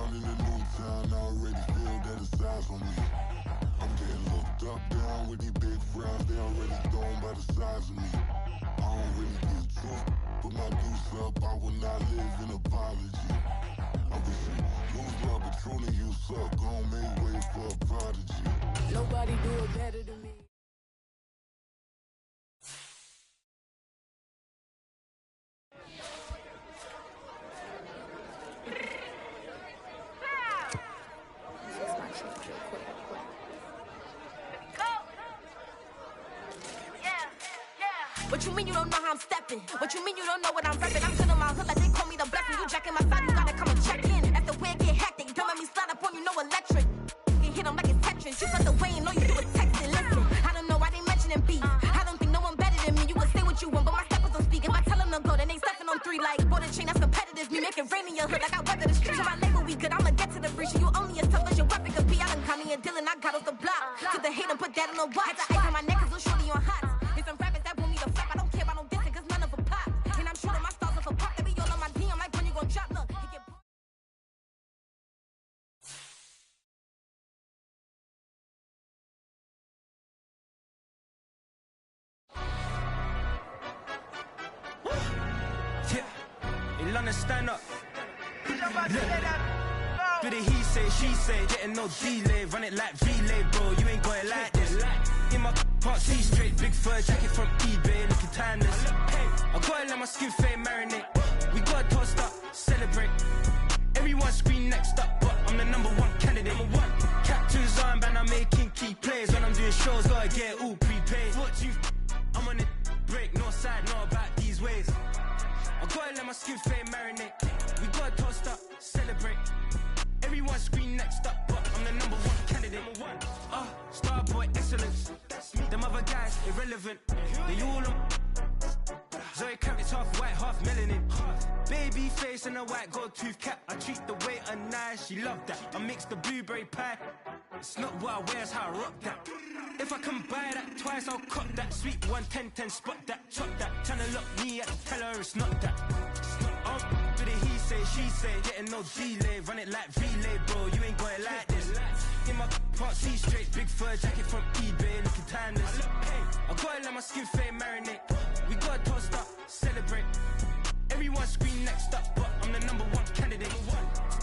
born in a new town, I already feel that it's eyes on me. I'm getting looked up, down with these big frowns, they already thrown by the size of me. I don't really get truth, put my deuce up, I will not live in apology. I wish you lose love, but truly you suck, gon' make way for a prodigy. Nobody do it better than me. What you mean you don't know how I'm stepping? What you mean you don't know what I'm repping? I'm still in my hood like they call me the blessing. You jacking my side, you gotta come and check in. After way get hectic, don't make me slide up on you, no electric. You hit them like it's Tetris. You got the way and all you do is texting. Listen, I don't know why they mentioning beef. I don't think no one better than me. You can say what you want, but my steppers don't speak. If I tell them to go, then they stepping on 3 like border chain. That's competitive. Me make it rain in your hood like I weather the streets. So my label we good. I'ma get to the breach. You only as tough as your weapon could be. I done Connie and Dylan. I got off the block. Took the hate and put that on the watch. Had the ice on my neck 'cause little shorty on hot. It's some rappers that want me to flap. I don't care about no dissing 'cause none of them pop. And I'm shooting my stars off a pop. They be all on my DM like when you gon' drop. Look, he get in London, stand up. Do the he say, she say, getting no delay. Run it like relay, bro. You ain't got it like this. In my can't see straight. Big fur jacket from eBay, looking timeless. I gotta let my skin fade marinate. We gotta toast up, celebrate. Everyone scream next up, but I'm the #1 candidate. Captain's armband, I'm making key plays. When I'm doing shows, gotta get all prepaid. I'm on it, break, no side, know about these ways. I gotta let my skin fade marinate. We gotta toast up, celebrate. Everyone scream next up, but I'm the #1 candidate. Star boy excellence. Them other guys irrelevant. They all on. Zoe Camp is half white, half melanin. Baby face and a white gold tooth cap. I treat the waiter nice, she love that. I mix the blueberry pie. It's not what I wear, it's how I rock that. If I can buy that twice, I'll cut that. Sweet 110, spot that, chop that. Tryna lock me at, tell her it's not that. Do the he say, she say, getting no delay. Run it like relay, bro, you ain't got it like this. In my can't see straight. Big fur jacket from eBay, looking timeless. I gotta let my skin fade marinate. We gotta toast up, celebrate. Everyone scream next up, but I'm the #1 candidate.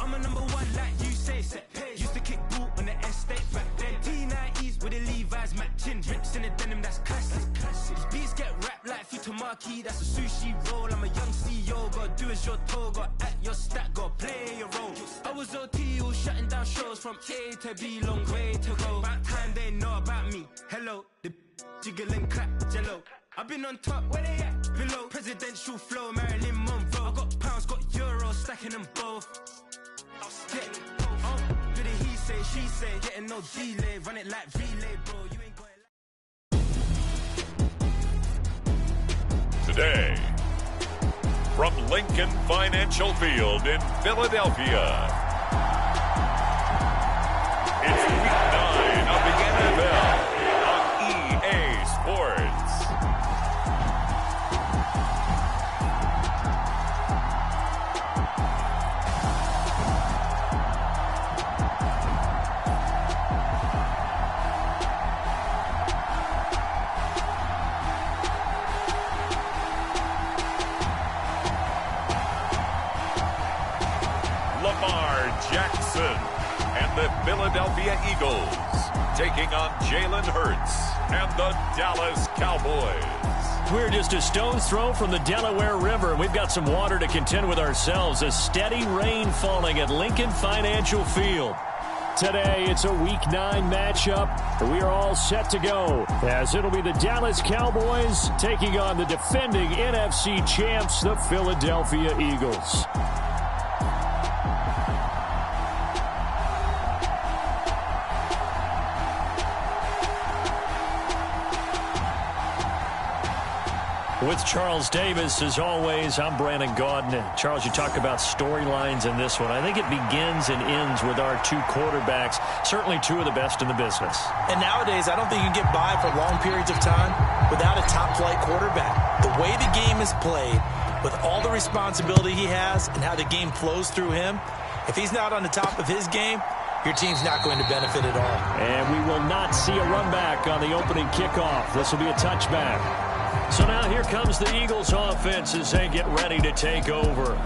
I'm a #1 like you say, set. Used to kick ball on the estate back then. T90s with the Levi's matching. Drips in the denim, that's classic. These beats get wrapped like Futamaki, that's a sushi roll. I'm a young CEO, gotta do as you're told. Gotta act your stat, gotta play your role. I was OT, all shutting down shows from A to B, long way to go. About time they know about me. Hello, the jiggle and clap, jello. I've been on top, where they at? Below, presidential flow, Marilyn Monroe. I got pounds, got euros, stacking them both. Do the he say, she say, getting no delay. Run it like relay, bro, you ain't got it. Today, from Lincoln Financial Field in Philadelphia, it's Week 9 of the NFL on EA Sports. Jackson and the Philadelphia Eagles taking on Jalen Hurts and the Dallas Cowboys. We're just a stone's throw from the Delaware River. We've got some water to contend with ourselves. A steady rain falling at Lincoln Financial Field. Today, it's a Week 9 matchup. We are all set to go, as it'll be the Dallas Cowboys taking on the defending NFC champs, the Philadelphia Eagles. With Charles Davis, as always, I'm Brandon Gaudin. Charles, you talk about storylines in this one. I think it begins and ends with our two quarterbacks, certainly two of the best in the business. And nowadays, I don't think you can get by for long periods of time without a top-flight quarterback. The way the game is played, with all the responsibility he has and how the game flows through him, If he's not on the top of his game, your team's not going to benefit at all. And we will not see a run back on the opening kickoff. This will be a touchback. So now here comes the Eagles offense as they get ready to take over.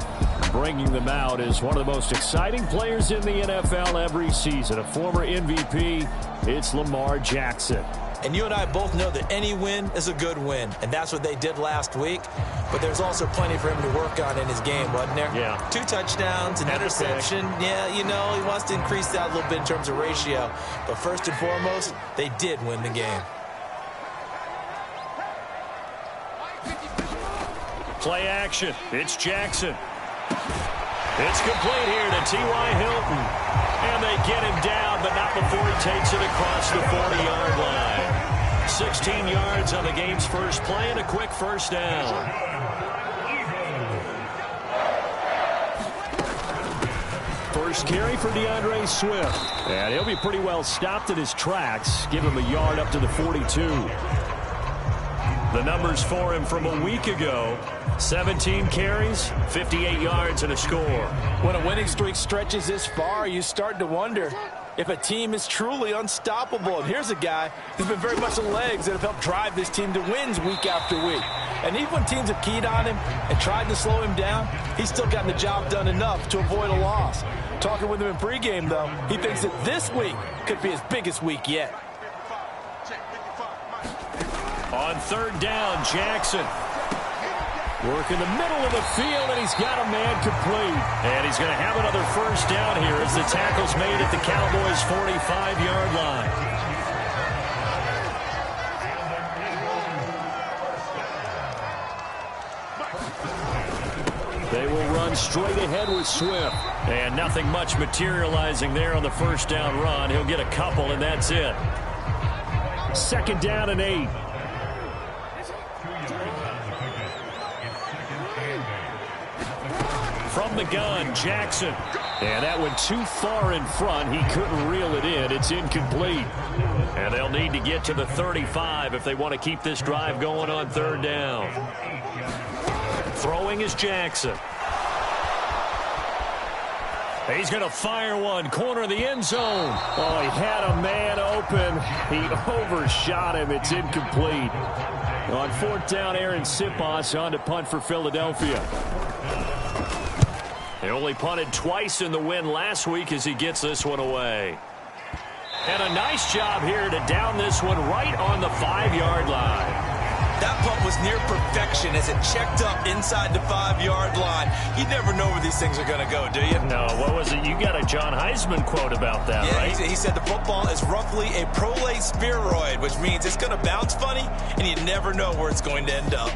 Bringing them out is one of the most exciting players in the NFL every season. A former MVP, it's Lamar Jackson. And you and I both know that any win is a good win, and that's what they did last week. But there's also plenty for him to work on in his game, wasn't there? Yeah. 2 touchdowns, an interception. Yeah, you know, he wants to increase that a little bit in terms of ratio. But first and foremost, they did win the game. Play action. It's Jackson. It's complete here to T.Y. Hilton. And they get him down, but not before he takes it across the 40-yard line. 16 yards on the game's first play and a quick first down. First carry for DeAndre Swift. And he'll be pretty well stopped in his tracks. Give him a yard up to the 42. The numbers for him from a week ago: 17 carries, 58 yards, and a score. When a winning streak stretches this far, you start to wonder if a team is truly unstoppable. And here's a guy who's been very much the legs that have helped drive this team to wins week after week. And even when teams have keyed on him and tried to slow him down, he's still gotten the job done enough to avoid a loss. Talking with him in pregame, though, he thinks that this week could be his biggest week yet. On third down, Jackson. Work in the middle of the field, and he's got a man complete. And he's going to have another first down here as the tackle's made at the Cowboys' 45-yard line. They will run straight ahead with Swift. And nothing much materializing there on the first down run. He'll get a couple, and that's it. Second down and 8. From the gun, Jackson. And that went too far in front. He couldn't reel it in. It's incomplete. And they'll need to get to the 35 if they want to keep this drive going on third down. Throwing is Jackson. He's going to fire one. Corner of the end zone. Oh, he had a man open. He overshot him. It's incomplete. On fourth down, Aaron Sipos on to punt for Philadelphia. He only punted twice in the win last week as he gets this one away. And a nice job here to down this one right on the 5-yard line. That punt was near perfection as it checked up inside the 5-yard line. You never know where these things are going to go, do you? No, what was it? You got a John Heisman quote about that, yeah, right? He said the football is roughly a prolate spheroid, which means it's going to bounce funny, and you never know where it's going to end up.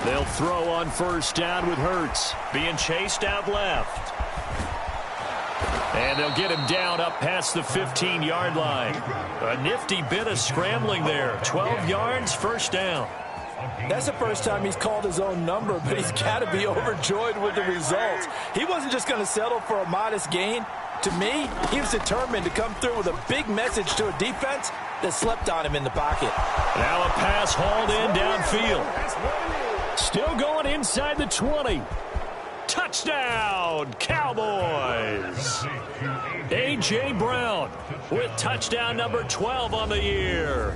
They'll throw on first down with Hurts. Being chased out left. And they'll get him down up past the 15-yard line. A nifty bit of scrambling there. 12 yards, first down. That's the first time he's called his own number, but he's got to be overjoyed with the results. He wasn't just going to settle for a modest gain. To me, he was determined to come through with a big message to a defense that slept on him in the pocket. Now a pass hauled in downfield. Still going inside the 20. Touchdown, Cowboys. A.J. Brown with touchdown number 12 on the year.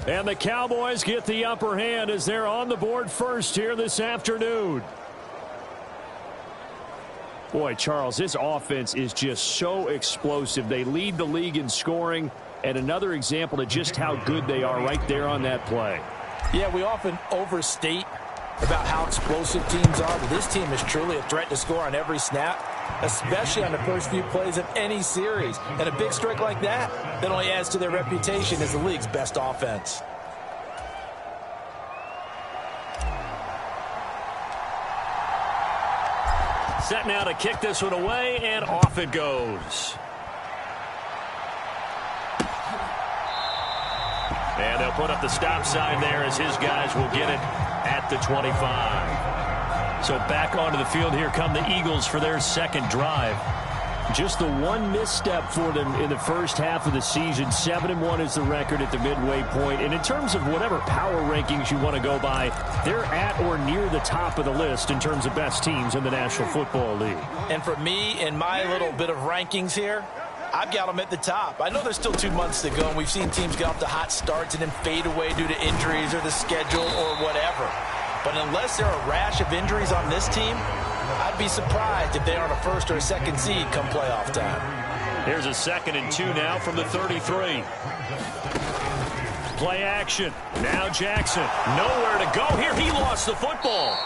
And the Cowboys get the upper hand as they're on the board first here this afternoon. Boy, Charles, this offense is just so explosive. They lead the league in scoring, and another example of just how good they are right there on that play. Yeah, we often overstate about how explosive teams are, but this team is truly a threat to score on every snap, especially on the first few plays of any series. And a big streak like that only adds to their reputation as the league's best offense. Set now to kick this one away, and off it goes. And they'll put up the stop sign there as his guys will get it at the 25. So back onto the field, here come the Eagles for their second drive. Just the one misstep for them in the first half of the season. 7-1 is the record at the midway point. And in terms of whatever power rankings you want to go by, they're at or near the top of the list in terms of best teams in the National Football League. And for me, in my little bit of rankings here, I've got them at the top. I know there's still 2 months to go, and we've seen teams get off to hot starts and then fade away due to injuries or the schedule or whatever. But unless there are a rash of injuries on this team, I'd be surprised if they aren't a first or a second seed come playoff time. Here's a 2nd and 2 now from the 33. Play action. Now Jackson. Nowhere to go here. He lost the football.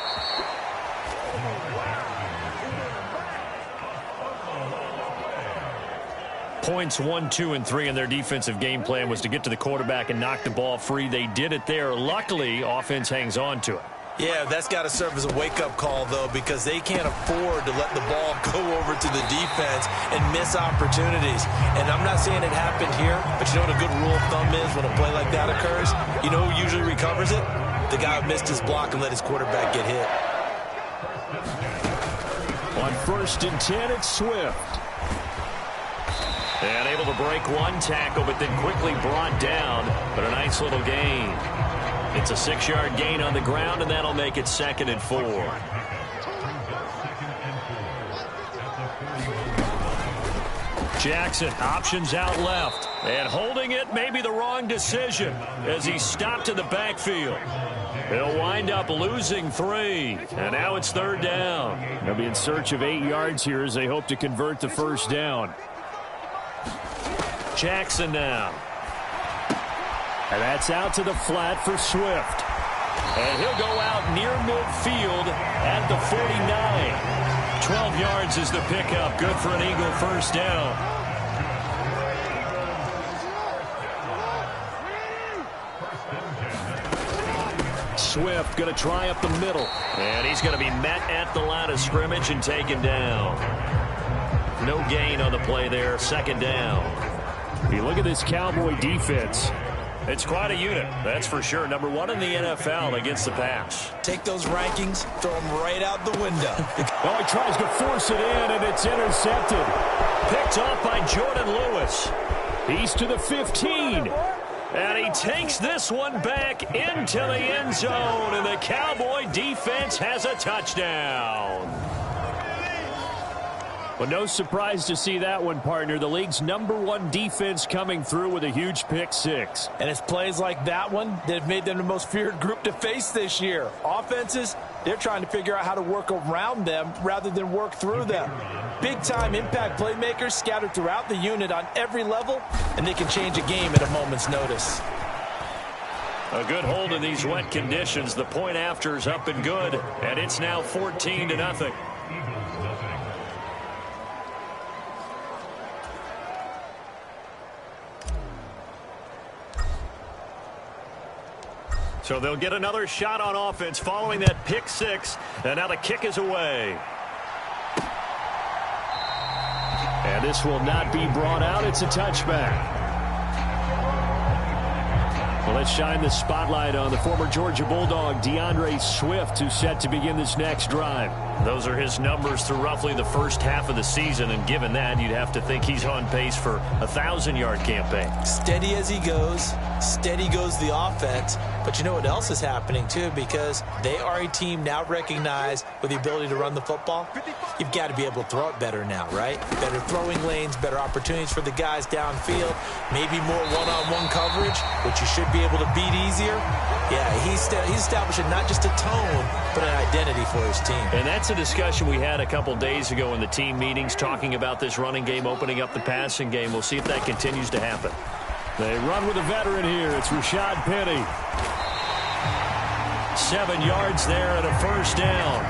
Points 1, 2, and 3 in their defensive game plan was to get to the quarterback and knock the ball free. They did it there. Luckily, offense hangs on to it. Yeah, that's got to serve as a wake-up call, though, because they can't afford to let the ball go over to the defense and miss opportunities. And I'm not saying it happened here, but you know what a good rule of thumb is when a play like that occurs? You know who usually recovers it? The guy who missed his block and let his quarterback get hit. On 1st and 10, it's Swift. And able to break one tackle, but then quickly brought down. But a nice little gain. It's a 6-yard gain on the ground, and that'll make it 2nd and 4. Jackson, options out left. And holding it may be the wrong decision as he stopped in the backfield. He'll wind up losing 3. And now it's 3rd down. They'll be in search of 8 yards here as they hope to convert the first down. Jackson now. And that's out to the flat for Swift. And he'll go out near midfield at the 49. 12 yards is the pickup. Good for an Eagle first down. Swift going to try up the middle. And he's going to be met at the line of scrimmage and taken down. No gain on the play there. 2nd down. If you look at this Cowboy defense, it's quite a unit, that's for sure. Number 1 in the NFL against the pass. Take those rankings, throw them right out the window. Oh, he tries to force it in, and it's intercepted. Picked off by Jordan Lewis. He's to the 15. And he takes this one back into the end zone, and the Cowboy defense has a touchdown. Well, no surprise to see that one, partner. The league's #1 defense coming through with a huge pick 6. And it's plays like that one that have made them the most feared group to face this year. Offenses, they're trying to figure out how to work around them rather than work through them. Big-time impact playmakers scattered throughout the unit on every level, and they can change a game at a moment's notice. A good hold in these wet conditions. The point after is up and good, and it's now 14-0. So they'll get another shot on offense following that pick 6. And now the kick is away. And this will not be brought out. It's a touchback. Well, let's shine the spotlight on the former Georgia Bulldog, DeAndre Swift, who's set to begin this next drive. Those are his numbers through roughly the first half of the season, and given that, you'd have to think he's on pace for a 1,000-yard campaign. Steady as he goes, steady goes the offense. But you know what else is happening, too, because they are a team now recognized with the ability to run the football. You've got to be able to throw it better now, right? Better throwing lanes, better opportunities for the guys downfield, maybe more one-on-one coverage, which you should be able to beat easier. Yeah, he's establishing not just a tone, but an identity for his team. And that's a discussion we had a couple days ago in the team meetings, talking about this running game, opening up the passing game. We'll see if that continues to happen. They run with a veteran here. It's Rashad Penny. 7 yards there and a first down.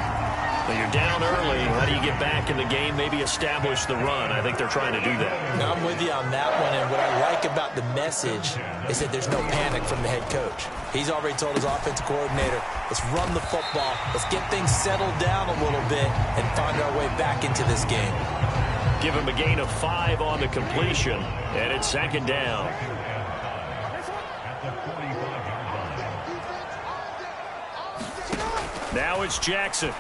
Well, you're down early. How do you get back in the game, maybe establish the run? I think they're trying to do that. Now, I'm with you on that one, and what I like about the message is that there's no panic from the head coach. He's already told his offensive coordinator, let's run the football, let's get things settled down a little bit and find our way back into this game. Give him a gain of 5 on the completion, and it's 2nd down. Now it's Jackson.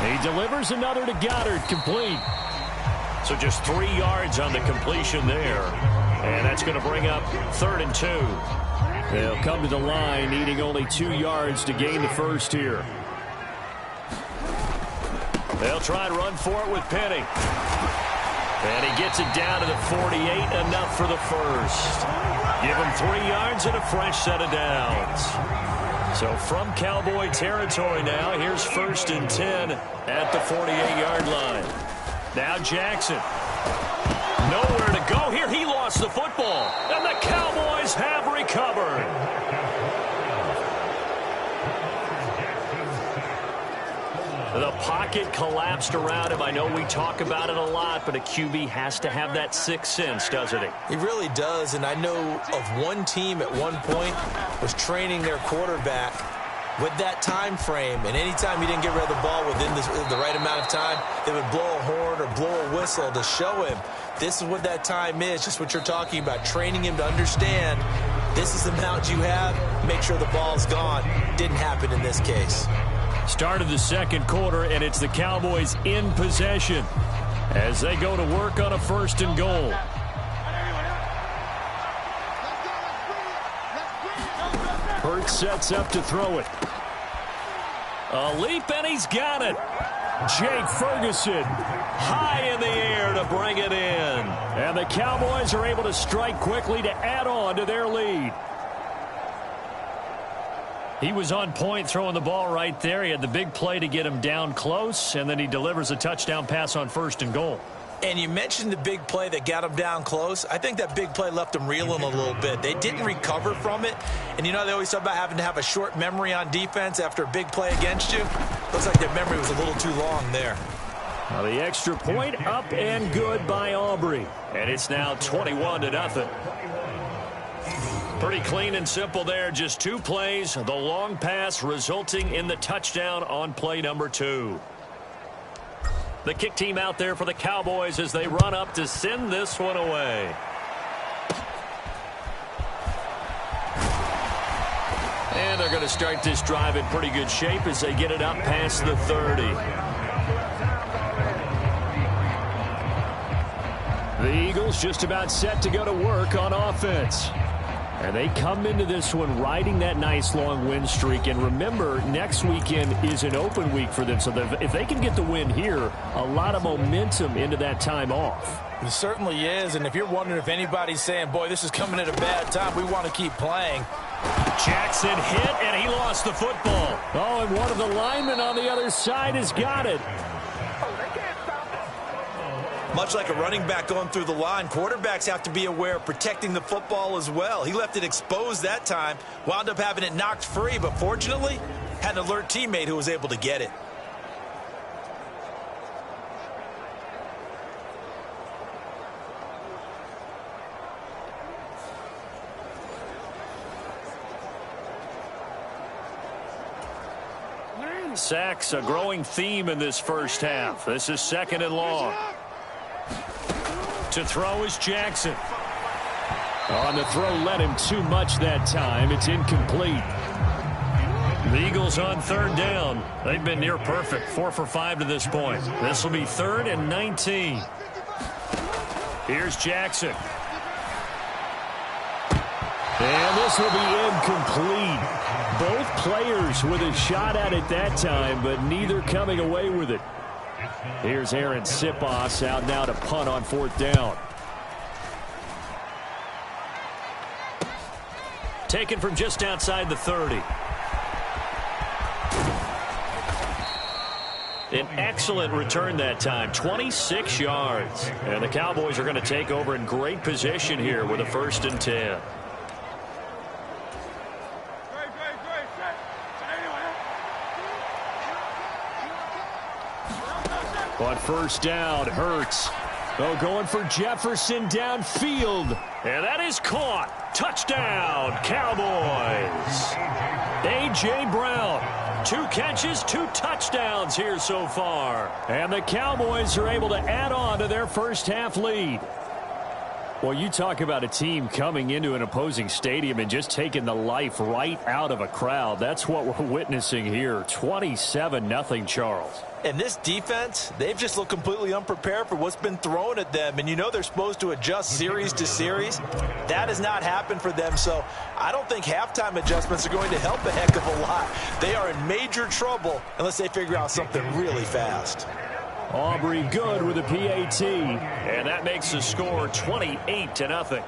He delivers another to Goddard, complete. So just 3 yards on the completion there. And that's going to bring up 3rd and 2. They'll come to the line needing only 2 yards to gain the first here. They'll try and run for it with Penny. And he gets it down to the 48, enough for the first. Give him 3 yards and a fresh set of downs. So from Cowboy territory now, here's 1st and 10 at the 48-yard line. Now Jackson. Nowhere to go here. He lost the football. And the Cowboys have recovered. The pocket collapsed around him. I know we talk about it a lot, but a QB has to have that sixth sense, doesn't he? He really does, and I know of one team at one point was training their quarterback with that time frame, and anytime he didn't get rid of the ball within the right amount of time, they would blow a horn or blow a whistle to show him this is what that time is, just what you're talking about, training him to understand this is the amount you have, make sure the ball's gone. Didn't happen in this case. Start of the second quarter, and it's the Cowboys in possession as they go to work on a 1st and goal. Hurts sets up to throw it. A leap, and he's got it. Jake Ferguson high in the air to bring it in. And the Cowboys are able to strike quickly to add on to their lead. He was on point throwing the ball right there. He had the big play to get him down close, and then he delivers a touchdown pass on 1st and goal. And you mentioned the big play that got him down close. I think that big play left them reeling a little bit. They didn't recover from it. And, you know, they always talk about having to have a short memory on defense after a big play against you. Looks like their memory was a little too long there. Now the extra point up and good by Aubrey. And it's now 21-0. Pretty clean and simple there. Just 2 plays. The long pass resulting in the touchdown on play number 2. The kick team out there for the Cowboys as they run up to send this one away. And they're going to start this drive in pretty good shape as they get it up past the 30. The Eagles just about set to go to work on offense. And they come into this one riding that nice long win streak. And remember, next weekend is an open week for them. So if they can get the win here, a lot of momentum into that time off. It certainly is. And if you're wondering if anybody's saying, boy, this is coming at a bad time, we want to keep playing. Jackson hit, and he lost the football. Oh, and one of the linemen on the other side has got it. Much like a running back going through the line, quarterbacks have to be aware of protecting the football as well. He left it exposed that time, wound up having it knocked free, but fortunately, had an alert teammate who was able to get it. Sacks, a growing theme in this first half. This is 2nd and long. To throw is Jackson. On the throw, let him too much that time. It's incomplete. The Eagles on 3rd down. They've been near perfect, 4 for 5 to this point. This will be 3rd and 19. Here's Jackson. And this will be incomplete. Both players with a shot at it that time, but neither coming away with it. Here's Aaron Sipos out now to punt on 4th down. Taken from just outside the 30. An excellent return that time, 26 yards. And the Cowboys are going to take over in great position here with a 1st and 10. On 1st down, Hurts. Oh, going for Jefferson downfield. And that is caught. Touchdown, Cowboys. A.J. Brown. 2 catches, 2 touchdowns here so far. And the Cowboys are able to add on to their first half lead. Well, you talk about a team coming into an opposing stadium and just taking the life right out of a crowd. That's what we're witnessing here. 27-0, Charles. And this defense, they've just looked completely unprepared for what's been thrown at them. And you know they're supposed to adjust series to series. That has not happened for them. So I don't think halftime adjustments are going to help a heck of a lot. They are in major trouble unless they figure out something really fast. Aubrey good with a PAT, and that makes the score 28-0.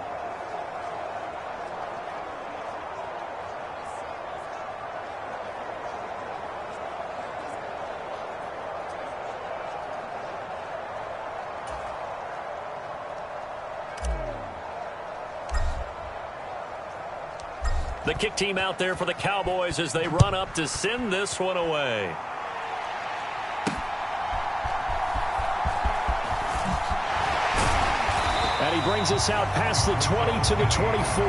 The kick team out there for the Cowboys as they run up to send this one away. And he brings us out past the 20 to the 24.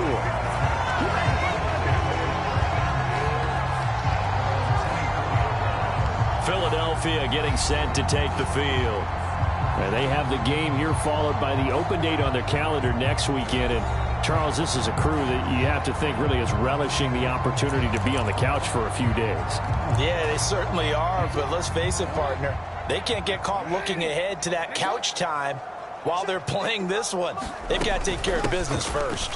Philadelphia getting set to take the field. And they have the game here followed by the open date on their calendar next weekend. And Charles, this is a crew that you have to think really is relishing the opportunity to be on the couch for a few days. Yeah, they certainly are. But let's face it, partner, they can't get caught looking ahead to that couch time while they're playing this one. They've got to take care of business first.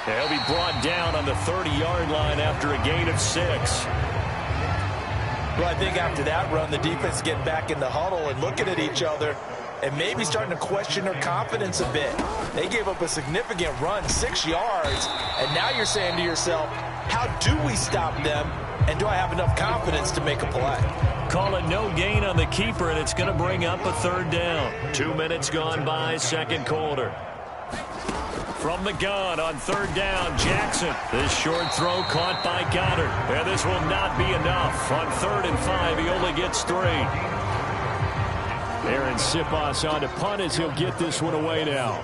They'll be brought down on the 30-yard line after a gain of 6. Well, I think after that run, the defense is getting back in the huddle and looking at each other and maybe starting to question their confidence a bit. They gave up a significant run, 6 yards, and now you're saying to yourself, how do we stop them, and do I have enough confidence to make a play? Call it no gain on the keeper, and it's going to bring up a 3rd down. 2 minutes gone by, second quarter. From the gun on 3rd down, Jackson. This short throw caught by Goddard. And this will not be enough. On 3rd and 5, he only gets 3. Aaron Siposs on to punt as he'll get this one away now.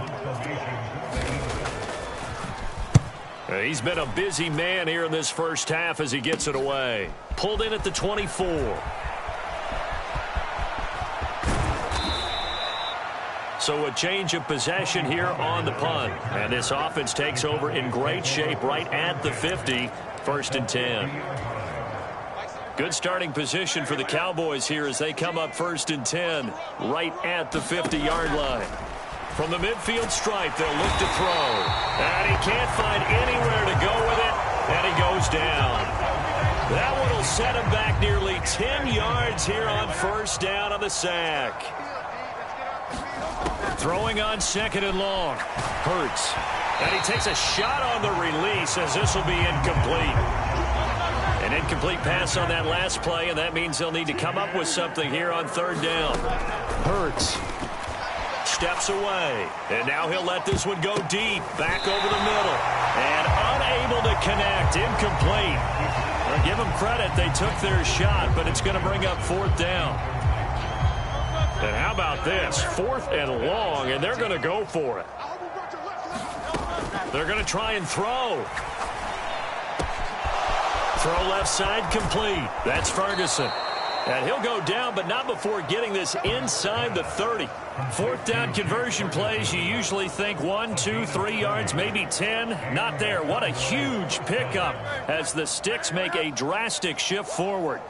He's been a busy man here in this first half as he gets it away. Pulled in at the 24. So a change of possession here on the punt. And this offense takes over in great shape right at the 50. 1st and 10. Good starting position for the Cowboys here as they come up 1st and 10 right at the 50-yard line. From the midfield stripe, they'll look to throw. And he can't find anywhere to go with it, and he goes down. That one will set him back nearly 10 yards here on 1st down on the sack. Throwing on 2nd and long. Hurts. And he takes a shot on the release as this will be incomplete. An incomplete pass on that last play, and that means they'll need to come up with something here on 3rd down. Hurts steps away, and now he'll let this one go deep, back over the middle, and unable to connect, incomplete. Well, give them credit, they took their shot, but it's going to bring up 4th down. And how about this, 4th and long, and they're going to go for it. They're going to try and throw. Throw left side complete. That's Ferguson. And he'll go down, but not before getting this inside the 30. 4th down conversion plays, you usually think 1, 2, 3 yards, maybe 10. Not there. What a huge pickup as the Sticks make a drastic shift forward.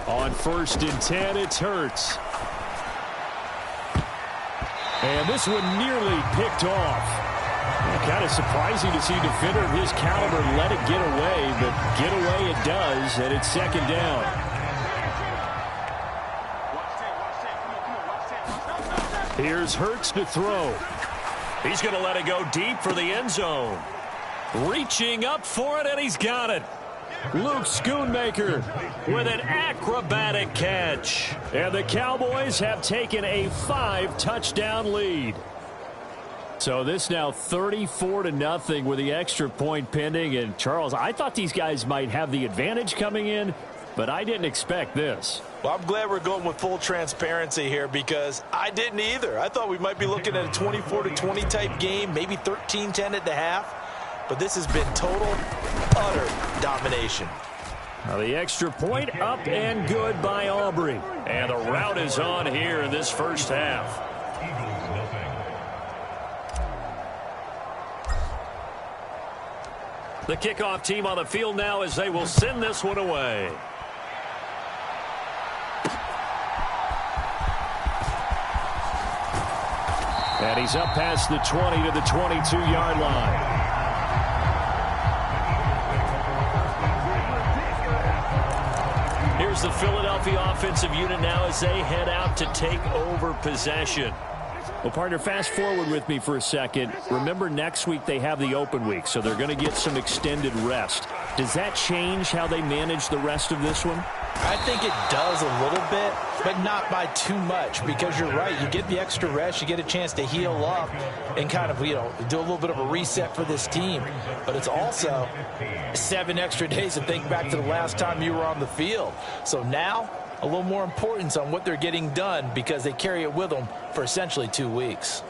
On 1st and 10, it's Hurts. And this one nearly picked off. Kind of surprising to see a defender of his caliber let it get away, but get away it does, and it's 2nd down. Here's Hurts to throw. He's going to let it go deep for the end zone. Reaching up for it, and he's got it. Luke Schoonmaker with an acrobatic catch. And the Cowboys have taken a 5-touchdown lead. So this now 34-0 with the extra point pending. And Charles, I thought these guys might have the advantage coming in, but I didn't expect this. Well, I'm glad we're going with full transparency here because I didn't either. I thought we might be looking at a 24-20 type game, maybe 13-10 at the half. But this has been total, utter domination. The extra point up and good by Aubrey. And the rout is on here in this first half. The kickoff team on the field now as they will send this one away. And he's up past the 20 to the 22-yard line. Here's the Philadelphia offensive unit now as they head out to take over possession. Well, partner, fast forward with me for a second. Remember, next week they have the open week, so they're going to get some extended rest. Does that change how they manage the rest of this one? I think it does a little bit, but not by too much, because you're right. You get the extra rest, you get a chance to heal up and kind of, do a little bit of a reset for this team. But it's also 7 extra days to think back to the last time you were on the field. So now, a little more importance on what they're getting done because they carry it with them for essentially 2 weeks.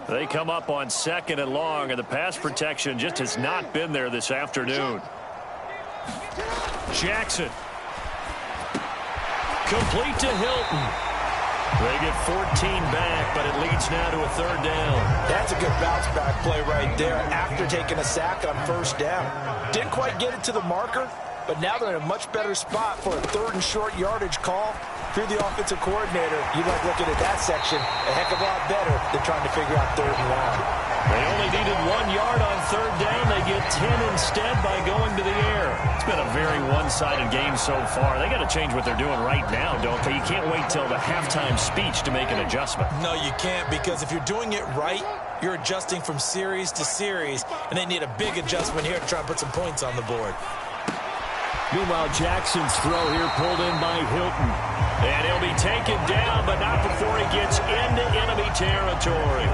They come up on 2nd and long, and the pass protection just has not been there this afternoon. Jackson. Complete to Hilton. They get 14 back, but it leads now to a 3rd down. That's a good bounce back play right there after taking a sack on 1st down. Didn't quite get it to the marker, but now they're in a much better spot for a 3rd and short yardage call. If you're the offensive coordinator, you like looking at that section a heck of a lot better than trying to figure out 3rd and long. They only needed 1 yard on 3rd down. They get 10 instead by going to the air. It's been a very one-sided game so far. They got to change what they're doing right now, don't they? You can't wait till the halftime speech to make an adjustment. No, you can't, because if you're doing it right, you're adjusting from series to series, and they need a big adjustment here to try and put some points on the board. Meanwhile, Jackson's throw here pulled in by Hilton. And he'll be taken down, but not before he gets into enemy territory.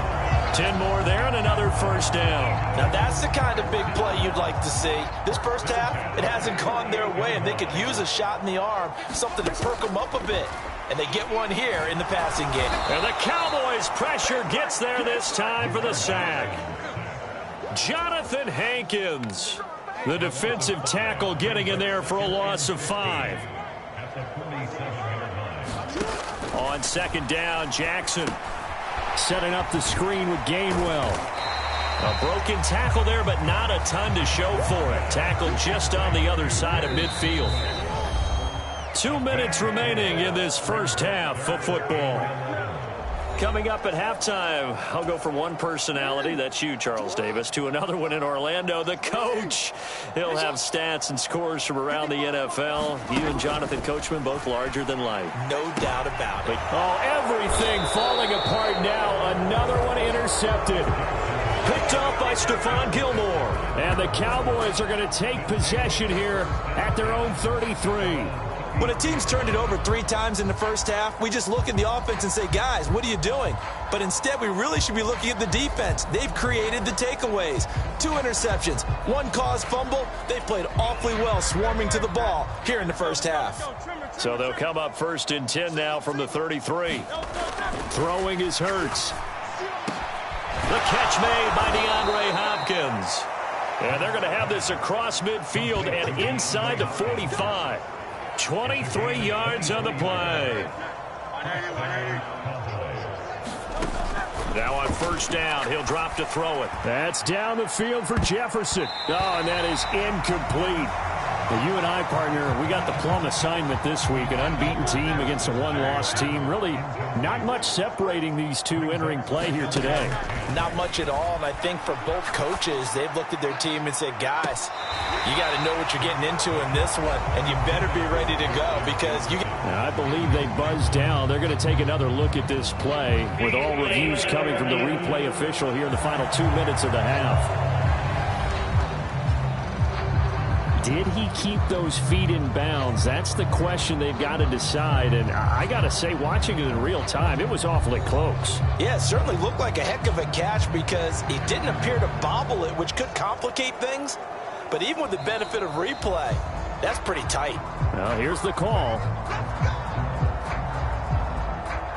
10 more there and another 1st down. Now that's the kind of big play you'd like to see. This first half, it hasn't gone their way, and they could use a shot in the arm, something to perk them up a bit. And they get one here in the passing game. And the Cowboys' pressure gets there this time for the sack. Jonathan Hankins, the defensive tackle, getting in there for a loss of 5. On 2nd down, Jackson setting up the screen with Gainwell. A broken tackle there, but not a ton to show for it. Tackled just on the other side of midfield. 2 minutes remaining in this first half of football. Coming up at halftime, I'll go from one personality, that's you, Charles Davis, to another one in Orlando, the coach. He'll have stats and scores from around the NFL. You and Jonathan Coachman, both larger than life. No doubt about it. Oh, everything falling apart now. Another one intercepted. Picked off by Stephon Gilmore. And the Cowboys are going to take possession here at their own 33. When a team's turned it over 3 times in the first half, we just look at the offense and say, guys, what are you doing? But instead, we really should be looking at the defense. They've created the takeaways. 2 interceptions, 1 caused fumble. They've played awfully well swarming to the ball here in the first half. So they'll come up 1st and 10 now from the 33. Throwing is Hurts. The catch made by DeAndre Hopkins. And they're going to have this across midfield and inside the 45. 23 yards on the play. Now on 1st down, he'll drop to throw it. That's down the field for Jefferson. Oh, and that is incomplete. Well, you and I, partner, we got the plum assignment this week. An unbeaten team against a 1-loss team. Really not much separating these two entering play here today. Not much at all, and I think for both coaches, they've looked at their team and said, guys, you got to know what you're getting into in this one, and you better be ready to go because you. Now, I believe they buzzed down. They're going to take another look at this play with all reviews coming from the replay official here in the final 2 minutes of the half. Did he keep those feet in bounds? That's the question they've got to decide. And I got to say, watching it in real time, it was awfully close. Yeah, it certainly looked like a heck of a catch because he didn't appear to bobble it, which could complicate things. But even with the benefit of replay, that's pretty tight. Well, here's the call.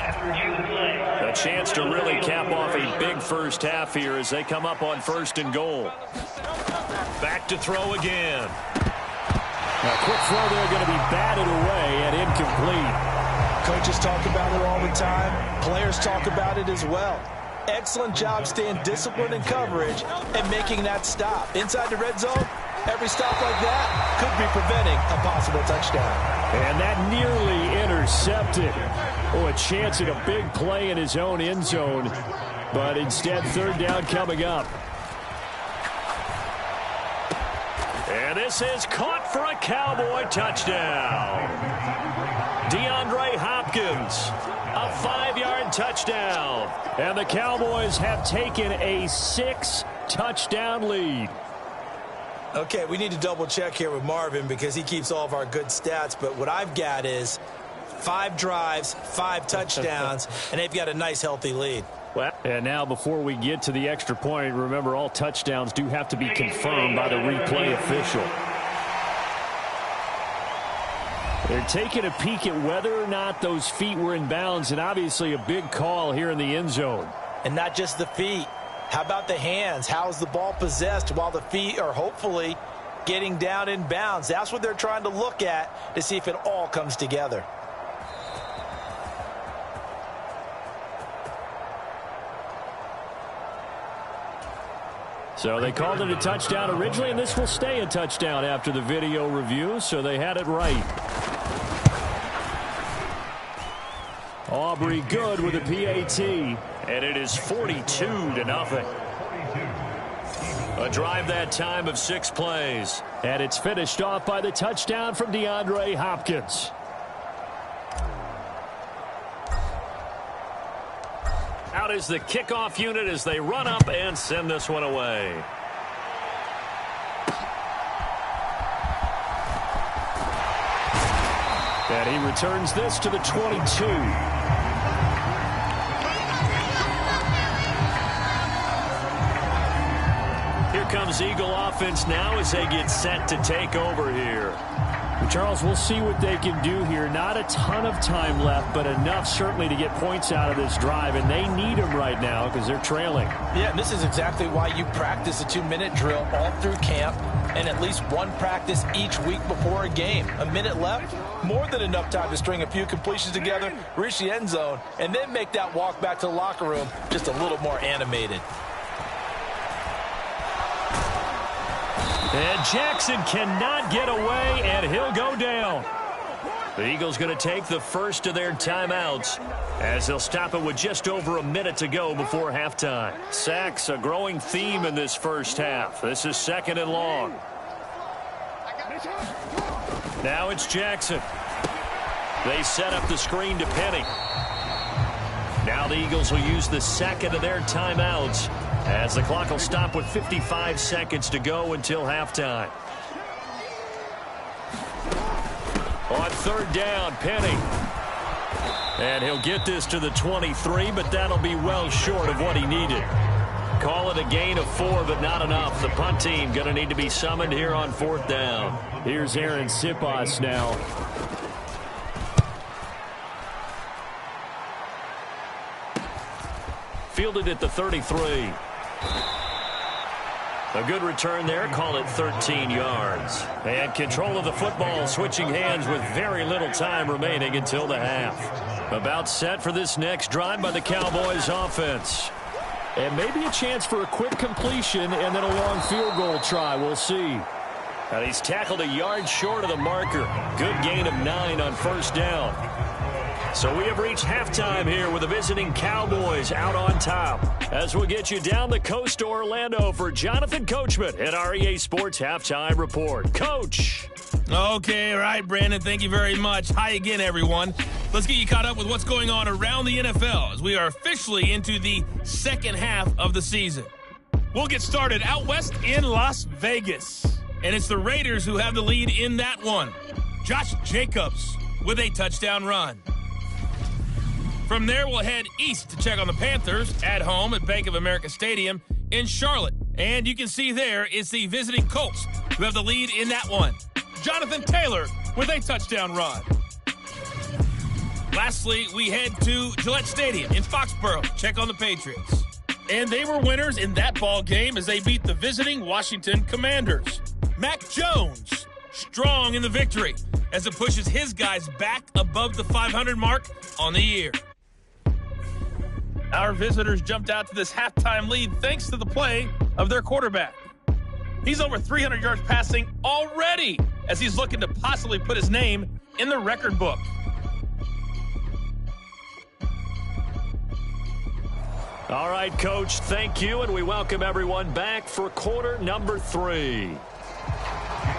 After the play. A chance to really cap off a big first half here as they come up on 1st and goal. Back to throw again. A quick throw there going to be batted away and incomplete. Coaches talk about it all the time. Players talk about it as well. Excellent job staying disciplined in coverage and making that stop. Inside the red zone, every stop like that could be preventing a possible touchdown. And that nearly intercepted. Oh, a chance at a big play in his own end zone. But instead, 3rd down coming up. And this is caught for a Cowboy touchdown. DeAndre Hopkins, a 5-yard touchdown. And the Cowboys have taken a 6-touchdown lead. Okay, we need to double check here with Marvin because he keeps all of our good stats. But what I've got is 5 drives, 5 touchdowns, and they've got a nice, healthy lead. Well, and now before we get to the extra point, remember all touchdowns do have to be confirmed by the replay official. They're taking a peek at whether or not those feet were in bounds, and obviously a big call here in the end zone. And not just the feet. How about the hands? How is the ball possessed while the feet are hopefully getting down in bounds? That's what they're trying to look at to see if it all comes together. So they called it a touchdown originally, and this will stay a touchdown after the video review, so they had it right. Aubrey good with a PAT, and it is 42-0. A drive that time of 6 plays, and it's finished off by the touchdown from DeAndre Hopkins. Out is the kickoff unit as they run up and send this one away. And he returns this to the 22. Here comes Eagle offense now as they get set to take over here. Charles, we'll see what they can do here. Not a ton of time left, but enough certainly to get points out of this drive, and they need them right now because they're trailing. Yeah, and this is exactly why you practice a 2-minute drill all through camp and at least one practice each week before a game. A minute left, more than enough time to string a few completions together, reach the end zone, and then make that walk back to the locker room just a little more animated. And Jackson cannot get away, and he'll go down. The Eagles going to take the first of their timeouts as they'll stop it with just over a minute to go before halftime. Sacks, a growing theme in this first half. This is 2nd and long. Now it's Jackson. They set up the screen to Penny. Now the Eagles will use the 2nd of their timeouts as the clock will stop with 55 seconds to go until halftime. On 3rd down, Penny. And he'll get this to the 23, but that'll be well short of what he needed. Call it a gain of 4, but not enough. The punt team going to need to be summoned here on 4th down. Here's Aaron Sipas now. Fielded at the 33. A good return there. Call it 13 yards. And control of the football, switching hands with very little time remaining until the half. About set for this next drive by the Cowboys offense. And maybe a chance for a quick completion and then a long field goal try. We'll see. And he's tackled a yard short of the marker. Good gain of 9 on 1st down. So we have reached halftime here with the visiting Cowboys out on top. As we'll get you down the coast to Orlando for Jonathan Coachman at our EA Sports Halftime Report. Coach. Okay, all right, Brandon, thank you very much. Hi again, everyone. Let's get you caught up with what's going on around the NFL as we are officially into the second half of the season. We'll get started out west in Las Vegas. And it's the Raiders who have the lead in that one. Josh Jacobs with a touchdown run. From there, we'll head east to check on the Panthers at home at Bank of America Stadium in Charlotte. And you can see there it's the visiting Colts who have the lead in that one. Jonathan Taylor with a touchdown run. Lastly, we head to Gillette Stadium in Foxborough. Check on the Patriots. And they were winners in that ball game as they beat the visiting Washington Commanders. Mac Jones, strong in the victory as it pushes his guys back above the 500 mark on the year. Our visitors jumped out to this halftime lead thanks to the play of their quarterback. He's over 300 yards passing already as he's looking to possibly put his name in the record book. All right, Coach, thank you, and we welcome everyone back for quarter number 3.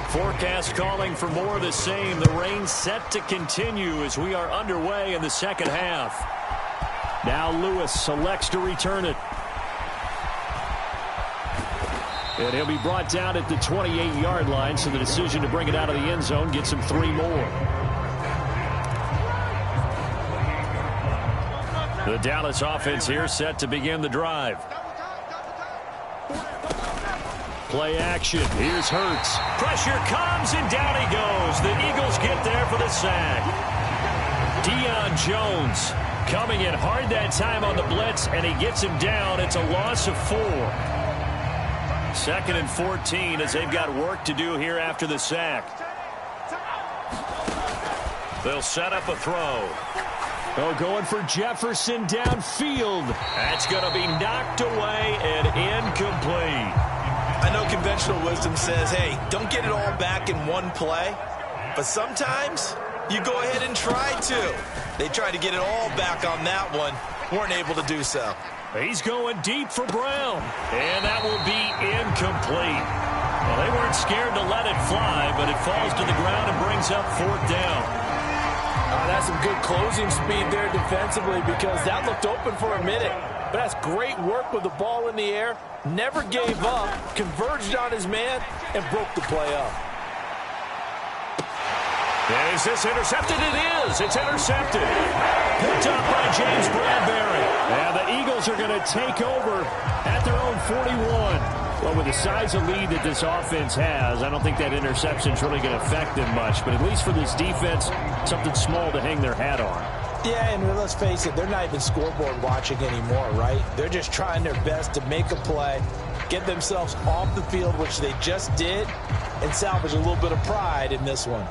Forecast calling for more of the same. The rain set to continue as we are underway in the second half. Now Lewis selects to return it. And he'll be brought down at the 28-yard line, so the decision to bring it out of the end zone gets him 3 more. The Dallas offense here set to begin the drive. Play action. Here's Hurts. Pressure comes, and down he goes. The Eagles get there for the sack. Deion Jones coming in hard that time on the blitz, and he gets him down. It's a loss of 4. 2nd and 14 as they've got work to do here after the sack. They'll set up a throw. Oh, going for Jefferson downfield. That's going to be knocked away and incomplete. I know conventional wisdom says, hey, don't get it all back in one play. But sometimes you go ahead and try to. They tried to get it all back on that one. Weren't able to do so. He's going deep for Brown. And that will be incomplete. Well, they weren't scared to let it fly, but it falls to the ground and brings up 4th down. That's some good closing speed there defensively because that looked open for a minute. But that's great work with the ball in the air. Never gave up, converged on his man, and broke the play up. Is this intercepted? It is. It's intercepted. Picked up by James Bradbury. And the Eagles are going to take over at their own 41. Well, with the size of lead that this offense has, I don't think that interception is really going to affect them much. But at least for this defense, something small to hang their hat on. Yeah, and let's face it, they're not even scoreboard watching anymore, right? They're just trying their best to make a play, get themselves off the field, which they just did, and salvage a little bit of pride in this one.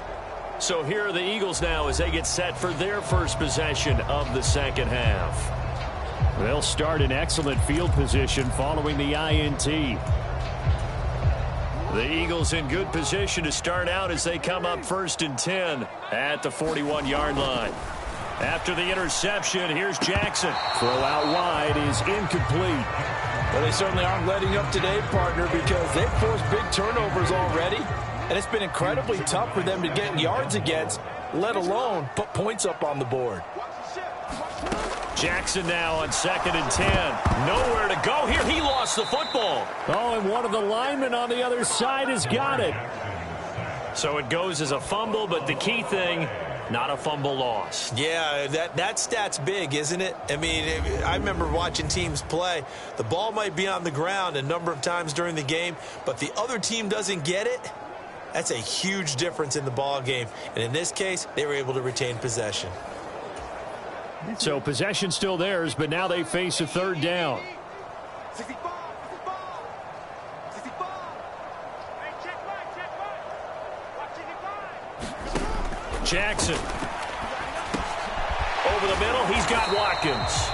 So here are the Eagles now as they get set for their first possession of the second half. They'll start in excellent field position following the INT. The Eagles in good position to start out as they come up 1st and 10 at the 41-yard line. After the interception, here's Jackson. Throw out wide is incomplete. Well, they certainly aren't letting up today, partner, because they've forced big turnovers already, and it's been incredibly tough for them to get yards against, let alone put points up on the board. Jackson now on 2nd and 10. Nowhere to go here. He lost the football. Oh, and one of the linemen on the other side has got it. So it goes as a fumble, but the key thing, not a fumble loss. Yeah, that stat's big, isn't it? I mean, I remember watching teams play. The ball might be on the ground a number of times during the game, but the other team doesn't get it. That's a huge difference in the ball game. And in this case, they were able to retain possession. So possession still theirs, but now they face a 3rd down. Jackson. Over the middle, he's got Watkins.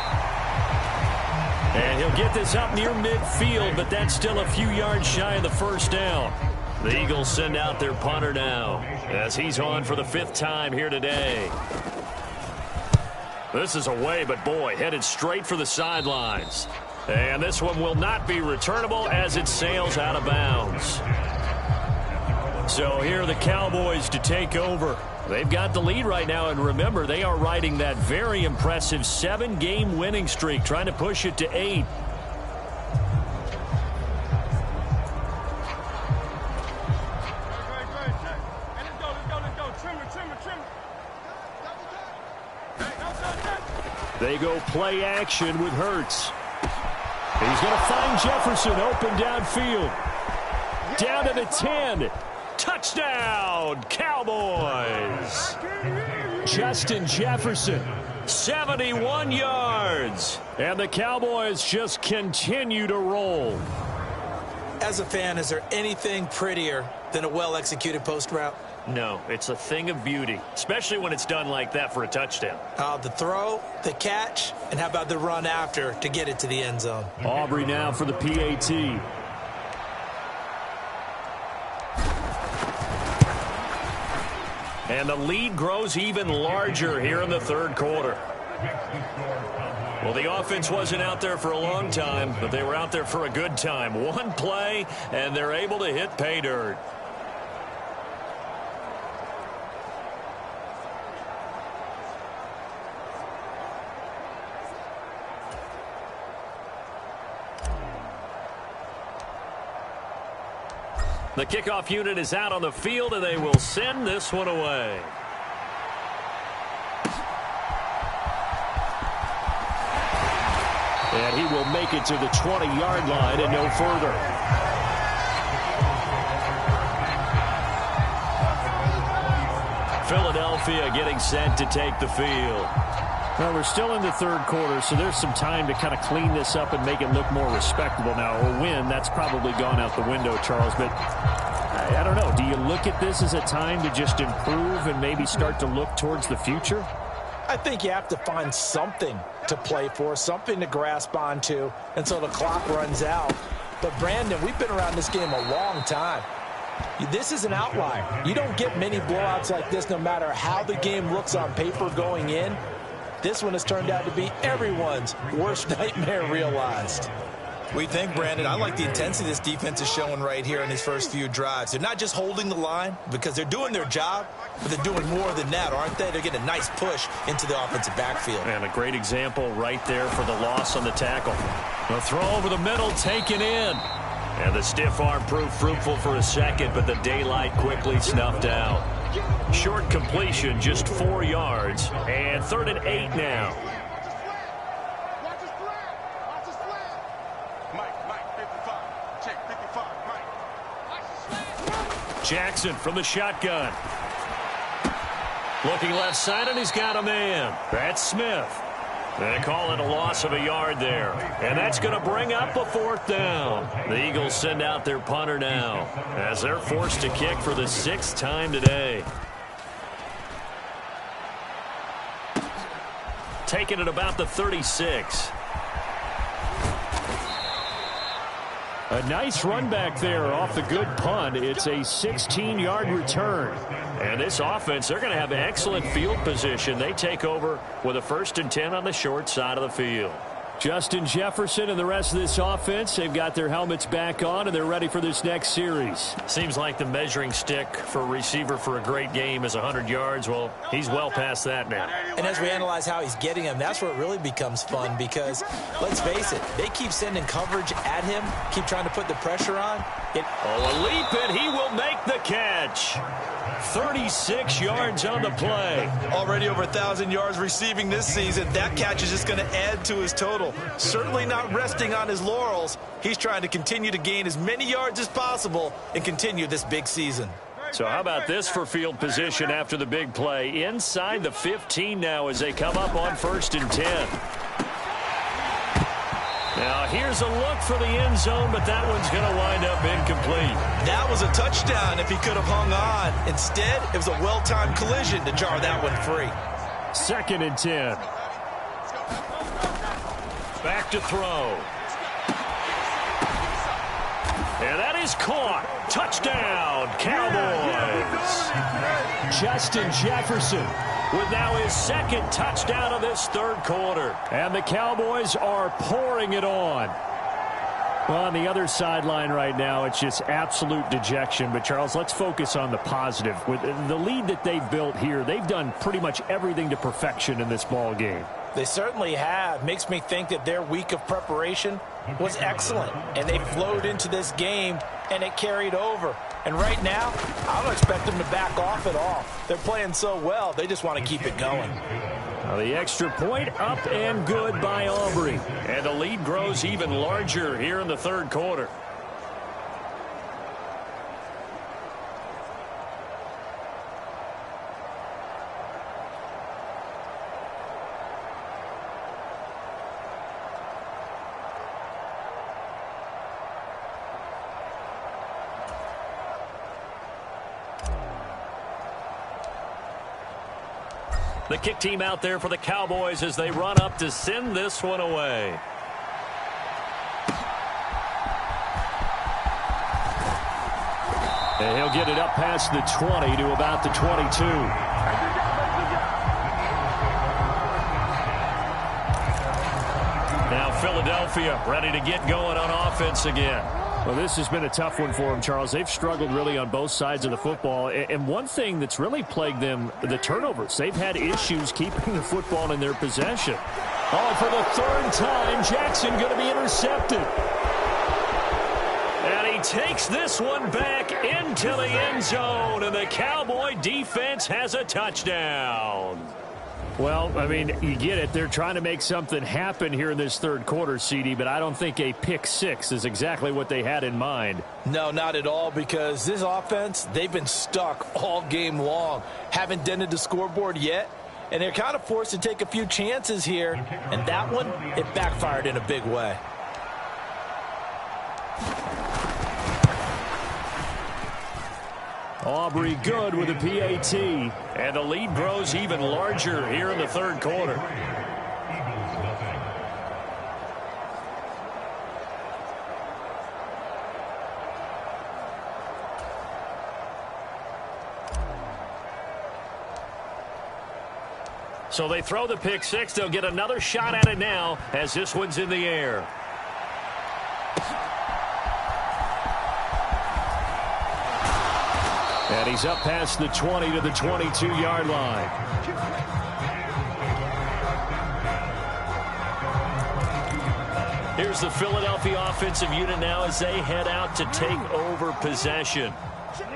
And he'll get this up near midfield, but that's still a few yards shy of the 1st down. The Eagles send out their punter now as he's on for the 5th time here today. This is away, but boy, headed straight for the sidelines. And this one will not be returnable as it sails out of bounds. So here are the Cowboys to take over. They've got the lead right now, and remember, they are riding that very impressive 7-game winning streak, trying to push it to 8. They go play action with Hurts. He's going to find Jefferson open downfield. Down to the 10. Touchdown, Cowboys. Justin Jefferson. 71 yards. And the Cowboys just continue to roll. As a fan, is there anything prettier than a well-executed post route? No, it's a thing of beauty, especially when it's done like that for a touchdown. The throw, the catch, and how about the run after to get it to the end zone? Aubrey now for the PAT. And the lead grows even larger here in the third quarter. Well, the offense wasn't out there for a long time, but they were out there for a good time. One play, and they're able to hit pay dirt. The kickoff unit is out on the field, and they will send this one away. And he will make it to the 20-yard line and no further. Philadelphia getting set to take the field. Well, we're still in the third quarter, so there's some time to kind of clean this up and make it look more respectable now. A win, that's probably gone out the window, Charles. But I don't know. Do you look at this as a time to just improve and maybe start to look towards the future? I think you have to find something to play for, something to grasp onto until the clock runs out. But, Brandon, we've been around this game a long time. This is an outlier. You don't get many blowouts like this no matter how the game looks on paper going in. This one has turned out to be everyone's worst nightmare realized. We think, Brandon, I like the intensity this defense is showing right here in these first few drives. They're not just holding the line because they're doing their job, but they're doing more than that, aren't they? They're getting a nice push into the offensive backfield. And a great example right there for the loss on the tackle. The throw over the middle taken in. And the stiff arm proved fruitful for a second, but the daylight quickly snuffed out. Short completion, just 4 yards, and 3rd and 8 now. Jackson from the shotgun. Looking left side, and he's got a man. That's Smith. They call it a loss of a yard there. And that's going to bring up a 4th down. The Eagles send out their punter now as they're forced to kick for the 6th time today. Taking it about the 36. A nice run back there off the good punt. It's a 16-yard return. And this offense, they're going to have excellent field position. They take over with a 1st and 10 on the short side of the field. Justin Jefferson and the rest of this offense, they've got their helmets back on, and they're ready for this next series. Seems like the measuring stick for a receiver for a great game is 100 yards. Well, he's well past that now. And as we analyze how he's getting them, that's where it really becomes fun because, let's face it, they keep sending coverage at him, keep trying to put the pressure on. A leap, and he will make the catch. 36 yards on the play. Already over 1,000 yards receiving this season. That catch is just going to add to his total. Certainly not resting on his laurels. He's trying to continue to gain as many yards as possible and continue this big season. So how about this for field position after the big play? Inside the 15 now as they come up on 1st and 10. Now here's a look for the end zone, but that one's going to wind up incomplete. That was a touchdown if he could have hung on. Instead, it was a well-timed collision to jar that one free. 2nd and 10. Back to throw. And that is caught. Touchdown, Cowboys. Justin Jefferson with now his 2nd touchdown of this 3rd quarter. And the Cowboys are pouring it on. Well, on the other sideline right now, it's just absolute dejection. But, Charles, let's focus on the positive. With the lead that they've built here, they've done pretty much everything to perfection in this ball game. They certainly have. Makes me think that their week of preparation was excellent. And they flowed into this game, and it carried over. And right now, I don't expect them to back off at all. They're playing so well, they just want to keep it going. Now the extra point up and good by Aubrey. And the lead grows even larger here in the 3rd quarter. The kick team out there for the Cowboys as they run up to send this one away. And he'll get it up past the 20 to about the 22. Now Philadelphia ready to get going on offense again. Well, this has been a tough one for them, Charles. They've struggled really on both sides of the football. And one thing that's really plagued them, the turnovers. They've had issues keeping the football in their possession. Oh, for the third time, Jackson going to be intercepted. And he takes this one back into the end zone, and the Cowboy defense has a touchdown. Well, I mean, you get it. They're trying to make something happen here in this third quarter, CD, but I don't think a pick six is exactly what they had in mind. No, not at all, because this offense, they've been stuck all game long. Haven't dented the scoreboard yet, and they're kind of forced to take a few chances here, and that one, it backfired in a big way. Aubrey good with a PAT, and the lead grows even larger here in the third quarter. So they throw the pick six. They'll get another shot at it now as this one's in the air. And he's up past the 20 to the 22-yard line. Here's the Philadelphia offensive unit now as they head out to take over possession.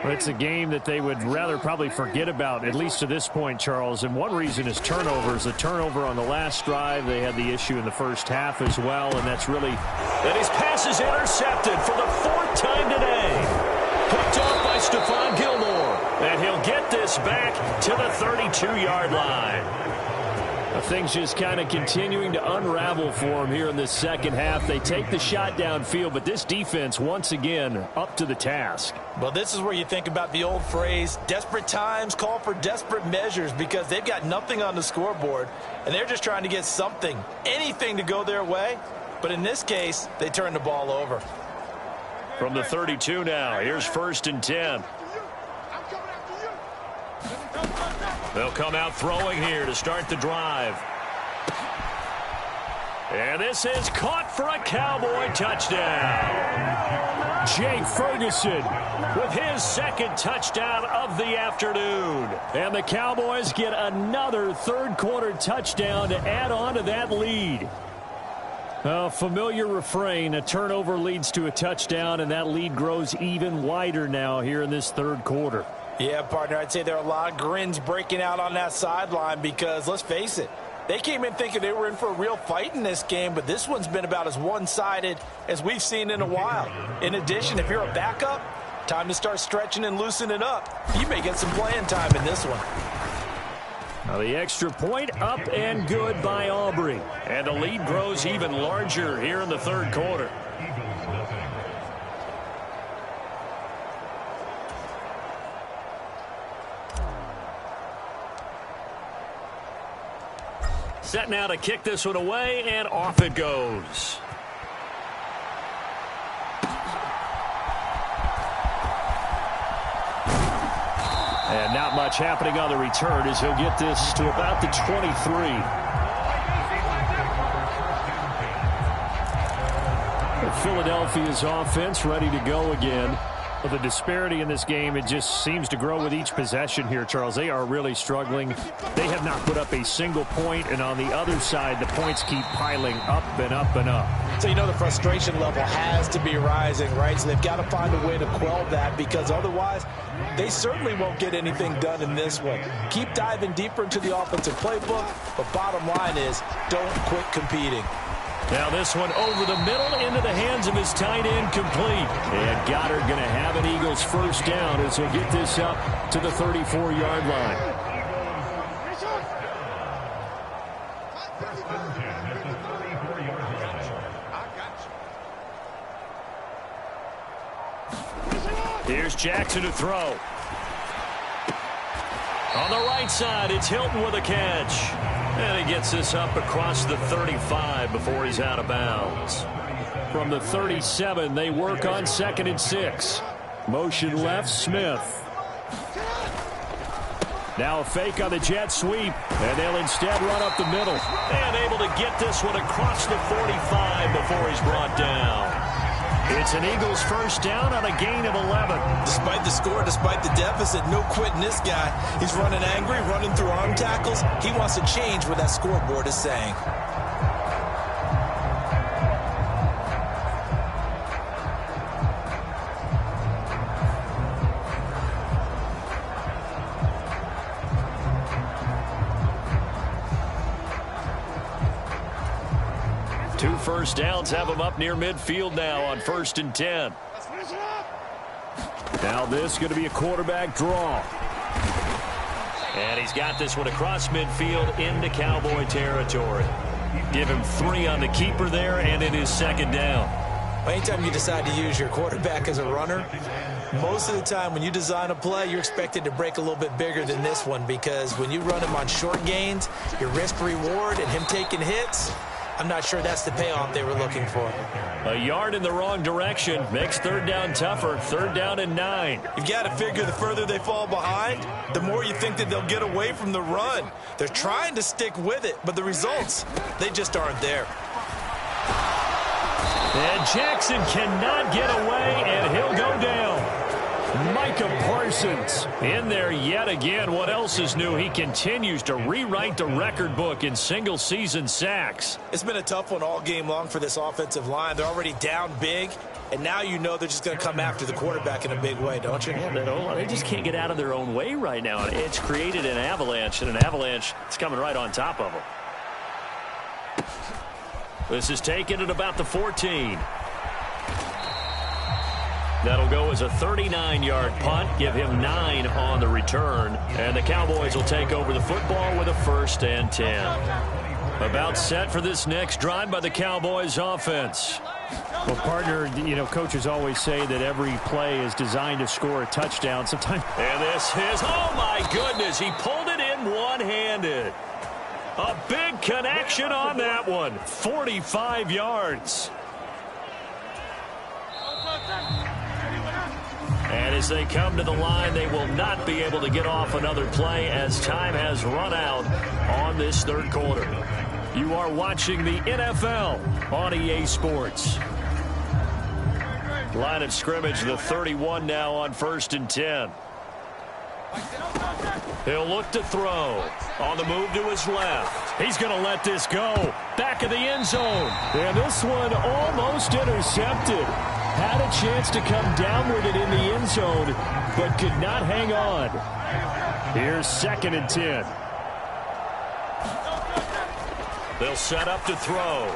Well, it's a game that they would rather probably forget about, at least to this point, Charles. And one reason is turnovers. The turnover on the last drive, they had the issue in the first half as well, and that's really... And his pass is intercepted for the fourth time today. Picked off by Stephon Gilmore. And he'll get this back to the 32-yard line. Things just kind of continuing to unravel for him here in this second half. They take the shot downfield, but this defense, once again, up to the task. Well, this is where you think about the old phrase, desperate times call for desperate measures, because they've got nothing on the scoreboard, and they're just trying to get something, anything to go their way. But in this case, they turn the ball over. From the 32 now, here's 1st and 10. They'll come out throwing here to start the drive. And this is caught for a Cowboy touchdown. Jake Ferguson with his second touchdown of the afternoon. And the Cowboys get another third quarter touchdown to add on to that lead. A familiar refrain, a turnover leads to a touchdown, and that lead grows even wider now here in this third quarter. Yeah, partner, I'd say there are a lot of grins breaking out on that sideline because, let's face it, they came in thinking they were in for a real fight in this game, but this one's been about as one-sided as we've seen in a while. In addition, if you're a backup, time to start stretching and loosening up. You may get some playing time in this one. Now the extra point up and good by Aubrey. And the lead grows even larger here in the third quarter. Set now to kick this one away, and off it goes. And not much happening on the return as he'll get this to about the 23. Philadelphia's offense ready to go again. Well, the disparity in this game, it just seems to grow with each possession here, Charles. They are really struggling. They have not put up a single point, and on the other side, the points keep piling up and up and up. So you know the frustration level has to be rising, right? So they've got to find a way to quell that, because otherwise they certainly won't get anything done in this one. Keep diving deeper into the offensive playbook, but bottom line is don't quit competing. Now this one over the middle into the hands of his tight end, complete. And Goddard going to have an Eagles first down as he'll get this up to the 34-yard line. Here's Jackson to throw. On the right side, it's Hilton with a catch. And he gets this up across the 35 before he's out of bounds. From the 37, they work on 2nd and 6. Motion left, Smith. Now a fake on the jet sweep, and they'll instead run up the middle. And able to get this one across the 45 before he's brought down. It's an Eagles first down on a gain of 11. Despite the score, despite the deficit, no quitting this guy. He's running angry, running through arm tackles. He wants to change what that scoreboard is saying. Two first downs have him up near midfield now on 1st and 10. Now this is going to be a quarterback draw. And he's got this one across midfield into Cowboy territory. Give him 3 on the keeper there and in his 2nd down. Anytime you decide to use your quarterback as a runner, most of the time when you design a play, you're expected to break a little bit bigger than this one, because when you run him on short gains, your risk-reward and him taking hits, I'm not sure that's the payoff they were looking for. A yard in the wrong direction makes 3rd down tougher. 3rd down and 9. You've got to figure the further they fall behind, the more you think that they'll get away from the run. They're trying to stick with it, but the results, they just aren't there. And Jackson cannot get away, and he'll go down. Micah Parsons in there yet again. What else is new? He continues to rewrite the record book in single-season sacks. It's been a tough one all game long for this offensive line. They're already down big, and now you know they're just going to come after the quarterback in a big way, don't you? Yeah, they just can't get out of their own way right now. It's created an avalanche, and an avalanche is coming right on top of them. This is taken at about the 14. That'll go as a 39-yard punt, give him 9 on the return, and the Cowboys will take over the football with a 1st and 10. About set for this next drive by the Cowboys offense. Well, partner, you know, coaches always say that every play is designed to score a touchdown. Sometimes. And this is, oh my goodness, he pulled it in one-handed. A big connection on that one. 45 yards. And as they come to the line, they will not be able to get off another play as time has run out on this 3rd quarter. You are watching the NFL on EA Sports. Line of scrimmage, the 31 now on 1st and 10. He'll look to throw. On the move to his left. He's going to let this go. Back of the end zone. And this one almost intercepted. Had a chance to come down with it in the end zone, but could not hang on. Here's 2nd and 10. They'll set up to throw.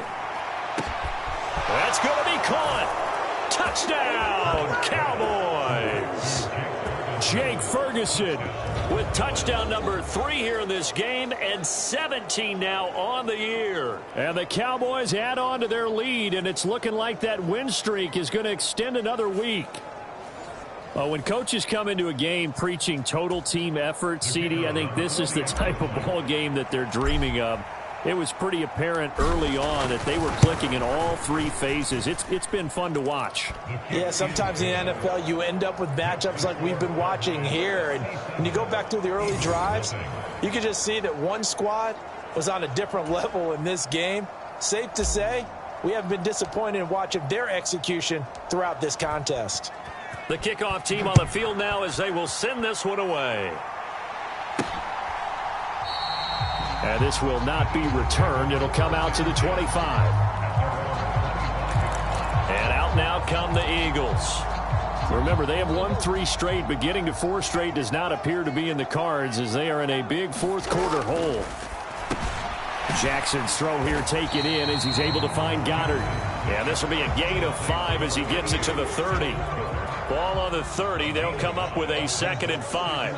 That's going to be caught. Touchdown, Cowboys. Jake Ferguson with touchdown number 3 here in this game, and 17 now on the year. And the Cowboys add on to their lead, and it's looking like that win streak is going to extend another week. When coaches come into a game preaching total team effort, CD, I think this is the type of ball game that they're dreaming of. It was pretty apparent early on that they were clicking in all 3 phases. It's been fun to watch. Yeah, sometimes in the NFL you end up with matchups like we've been watching here. And when you go back through the early drives, you can just see that one squad was on a different level in this game. Safe to say, we haven't been disappointed in watching their execution throughout this contest. The kickoff team on the field now as they will send this one away. And this will not be returned. It'll come out to the 25. And out now come the Eagles. Remember, they have won 3 straight, but getting to 4 straight does not appear to be in the cards as they are in a big 4th quarter hole. Jackson's throw here taken in as he's able to find Goddard. Yeah, this will be a gain of 5 as he gets it to the 30. Ball on the 30. They'll come up with a 2nd and 5.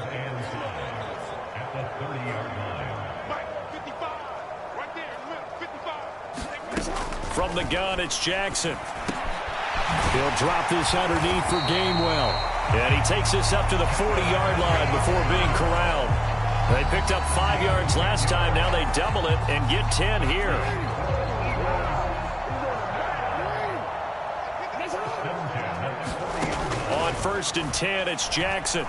From the gun, it's Jackson. He'll drop this underneath for Gainwell. And he takes this up to the 40-yard line before being corralled. They picked up 5 yards last time. Now they double it and get 10 here. On 1st and 10, it's Jackson.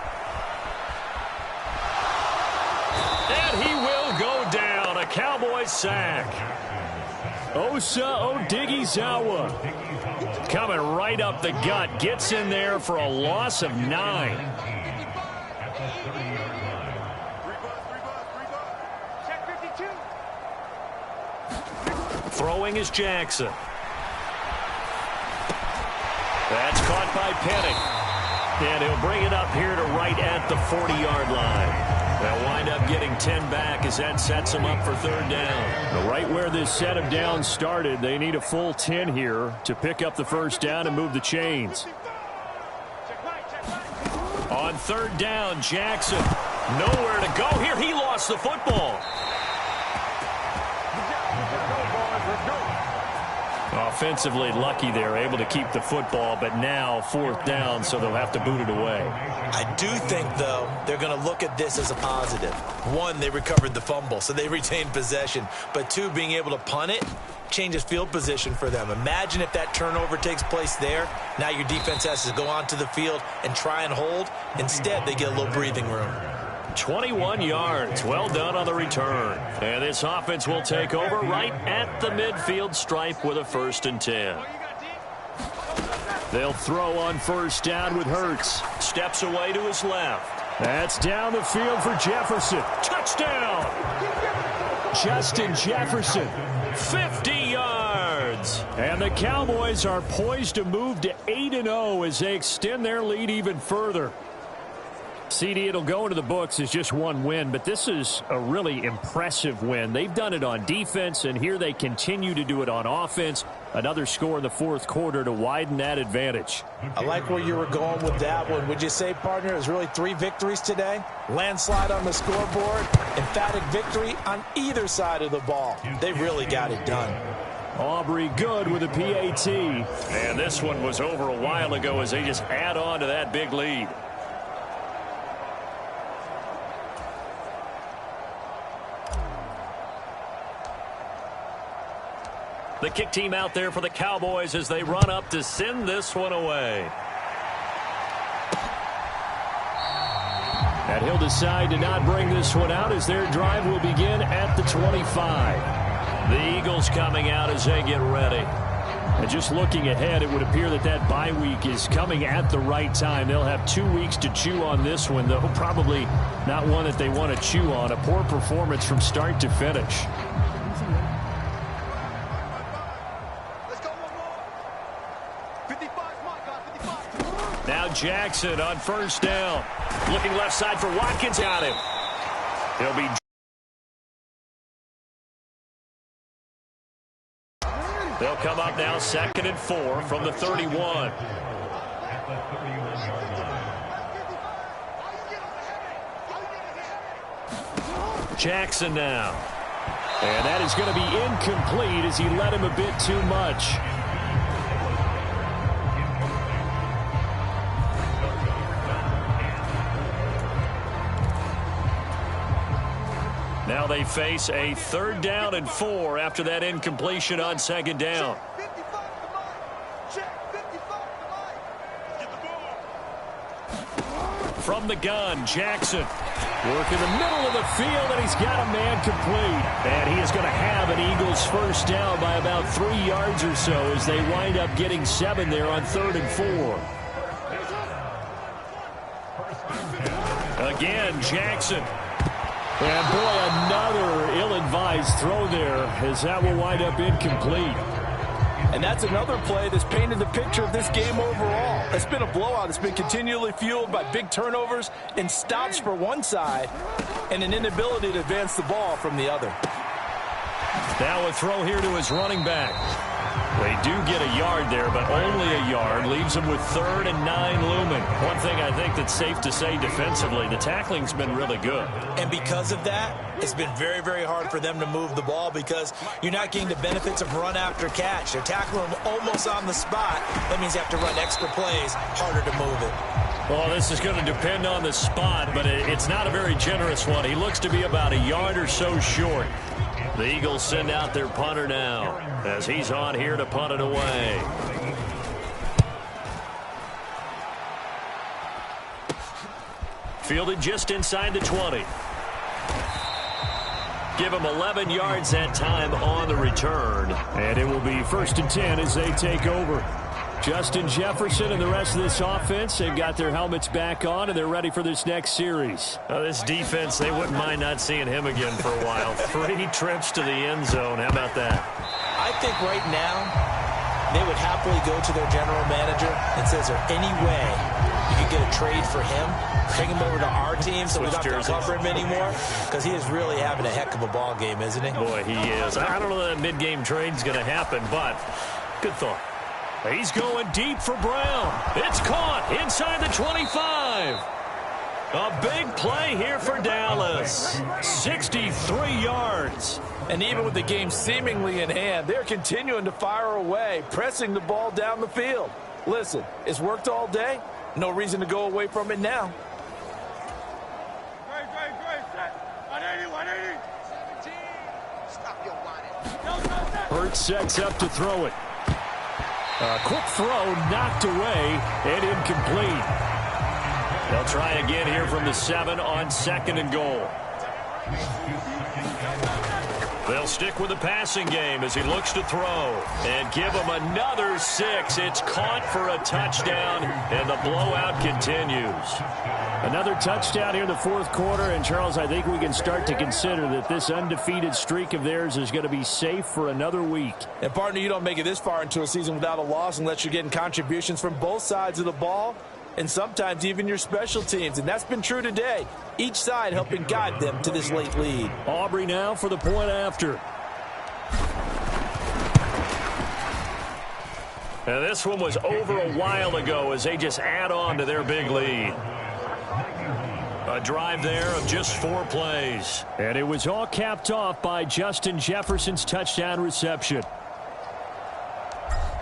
And he will go down. A Cowboys sack. Osa Odighizuwa coming right up the gut. Gets in there for a loss of 9. Throwing is Jackson. That's caught by Penning. And he'll bring it up here to right at the 40-yard line. They'll wind up getting 10 back as that sets them up for 3rd down. Right where this set of downs started, they need a full 10 here to pick up the 1st down and move the chains. On 3rd down, Jackson. Nowhere to go here. He lost the football. Offensively lucky they're able to keep the football, but now 4th down, so they'll have to boot it away. I do think, though, they're going to look at this as a positive. 1, they recovered the fumble, so they retained possession. But 2, being able to punt it changes field position for them. Imagine if that turnover takes place there. Now your defense has to go onto the field and try and hold. Instead, they get a little breathing room. 21 yards. Well done on the return. And this offense will take over right at the midfield stripe with a 1st and 10. They'll throw on 1st down with Hurts. Steps away to his left. That's down the field for Jefferson. Touchdown! Justin Jefferson. 50 yards. And the Cowboys are poised to move to 8-0 as they extend their lead even further. CD, it'll go into the books as just one win, but this is a really impressive win. They've done it on defense, and here they continue to do it on offense. Another score in the 4th quarter to widen that advantage. I like where you were going with that one. Would you say, partner, it was really 3 victories today? Landslide on the scoreboard, emphatic victory on either side of the ball. They really got it done. Aubrey Good with a PAT. And this one was over a while ago as they just add on to that big lead. The kick team out there for the Cowboys as they run up to send this one away. And he'll decide to not bring this one out as their drive will begin at the 25. The Eagles coming out as they get ready. And just looking ahead, it would appear that that bye week is coming at the right time. They'll have 2 weeks to chew on this one, though probably not one that they want to chew on. A poor performance from start to finish. Now Jackson on 1st down. Looking left side for Watkins. Got him. He'll be. They'll come up now 2nd and 4 from the 31. Jackson now. And that is going to be incomplete as he led him a bit too much. Now they face a 3rd down and 4 after that incompletion on 2nd down. From the gun, Jackson. Work in the middle of the field, and he's got a man complete. And he is going to have an Eagles 1st down by about 3 yards or so as they wind up getting 7 there on 3rd and 4. Again, Jackson. And boy, another ill-advised throw there as that will wind up incomplete. And that's another play that's painted the picture of this game overall. It's been a blowout. It's been continually fueled by big turnovers and stops for one side and an inability to advance the ball from the other. Now a throw here to his running back. They do get a yard there, but only a yard. Leaves them with 3rd and 9 looming. One thing I think that's safe to say defensively, the tackling's been really good. And because of that, it's been very, very hard for them to move the ball because you're not getting the benefits of run after catch. They're tackling them almost on the spot. That means you have to run extra plays, harder to move it. Well, this is going to depend on the spot, but it's not a very generous one. He looks to be about a yard or so short. The Eagles send out their punter now as he's on here to punt it away. Fielded just inside the 20. Give him 11 yards that time on the return. And it will be 1st and 10 as they take over. Justin Jefferson and the rest of this offense, they've got their helmets back on, and they're ready for this next series. This defense, they wouldn't mind not seeing him again for a while. 3 trips to the end zone. How about that? I think right now they would happily go to their general manager and say, is there any way you could get a trade for him? Bring him over to our team so we don't have to cover him anymore? Because he is really having a heck of a ball game, isn't he? Boy, he is. I don't know that mid-game trade's going to happen, but good thought. He's going deep for Brown. It's caught inside the 25. A big play here for Dallas. 63 yards. And even with the game seemingly in hand, they're continuing to fire away, pressing the ball down the field. Listen, it's worked all day. No reason to go away from it now. Hurts sets up to throw it. A quick throw knocked away and incomplete. They'll try again here from the 7 on 2nd and goal. They'll stick with the passing game as he looks to throw and give him another 6. It's caught for a touchdown, and the blowout continues. Another touchdown here in the 4th quarter, and Charles, I think we can start to consider that this undefeated streak of theirs is going to be safe for another week. And partner, you don't make it this far into a season without a loss unless you're getting contributions from both sides of the ball and sometimes even your special teams, and that's been true today. Each side helping guide them to this late lead. Aubrey now for the point after. And this one was over a while ago as they just add on to their big lead. A drive there of just 4 plays. And it was all capped off by Justin Jefferson's touchdown reception.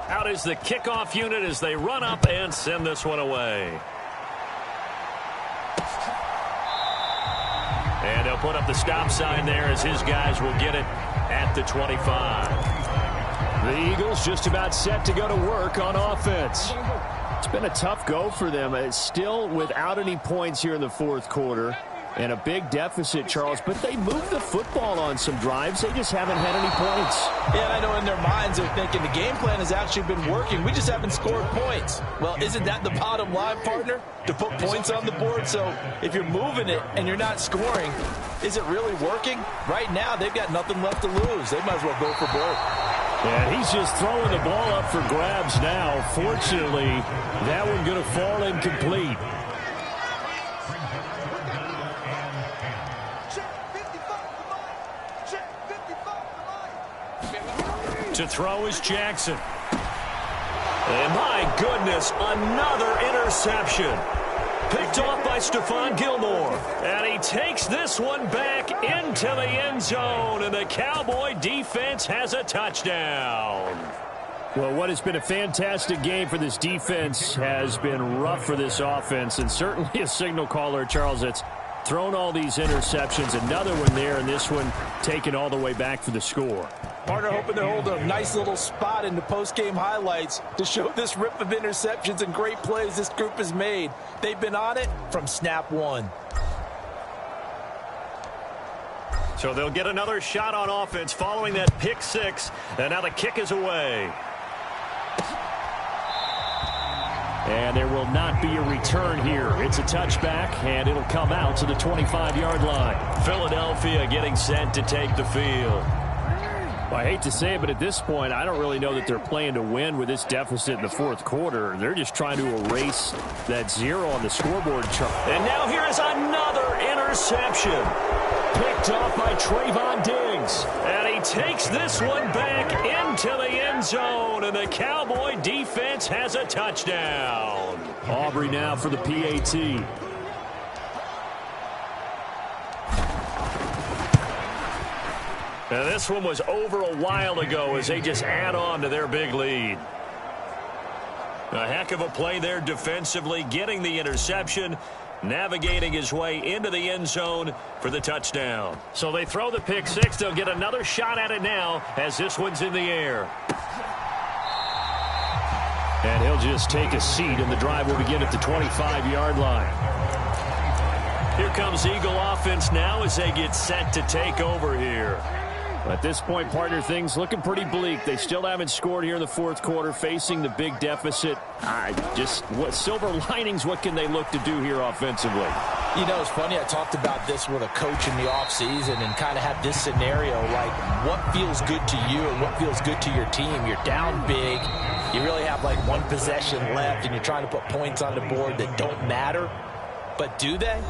Out is the kickoff unit as they run up and send this one away. And they'll put up the stop sign there as his guys will get it at the 25. The Eagles just about set to go to work on offense. It's been a tough go for them. It's still without any points here in the 4th quarter. And a big deficit, Charles, but they moved the football on some drives. They just haven't had any points. Yeah, I know in their minds they're thinking the game plan has actually been working. We just haven't scored points. Well, isn't that the bottom line, partner? To put points on the board? So if you're moving it and you're not scoring, is it really working? Right now, they've got nothing left to lose. They might as well go for broke. Yeah, he's just throwing the ball up for grabs now. Fortunately, that one going to fall incomplete. To throw is Jackson. And my goodness, another interception. Picked off by Stephon Gilmore. And he takes this one back into the end zone. And the Cowboy defense has a touchdown. Well, what has been a fantastic game for this defense has been rough for this offense. And certainly a signal caller, Charles, that's thrown all these interceptions. Another one there, and this one taken all the way back for the score. Partner hoping to hold a nice little spot in the post-game highlights to show this rip of interceptions and great plays this group has made. They've been on it from snap 1. So they'll get another shot on offense following that pick 6. And now the kick is away. And there will not be a return here. It's a touchback, and it'll come out to the 25-yard line. Philadelphia getting set to take the field. Well, I hate to say it, but at this point, I don't really know that they're playing to win with this deficit in the 4th quarter. They're just trying to erase that 0 on the scoreboard chart. And now here is another interception. Picked off by Trayvon Diggs. And he takes this one back into the end zone. And the Cowboy defense has a touchdown. Aubrey now for the PAT. And this one was over a while ago as they just add on to their big lead. A heck of a play there defensively, getting the interception, navigating his way into the end zone for the touchdown. So they throw the pick six. They'll get another shot at it now as this one's in the air. And he'll just take a seat, and the drive will begin at the 25-yard line. Here comes Eagle offense now as they get set to take over here. At this point, partner, things looking pretty bleak. They still haven't scored here in the fourth quarter, facing the big deficit. What silver linings, what can they look to do here offensively? You know, it's funny, I talked about this with a coach in the offseason and kind of had this scenario, like what feels good to you and what feels good to your team. You're down big. You really have like one possession left, and you're trying to put points on the board that don't matter. But do they?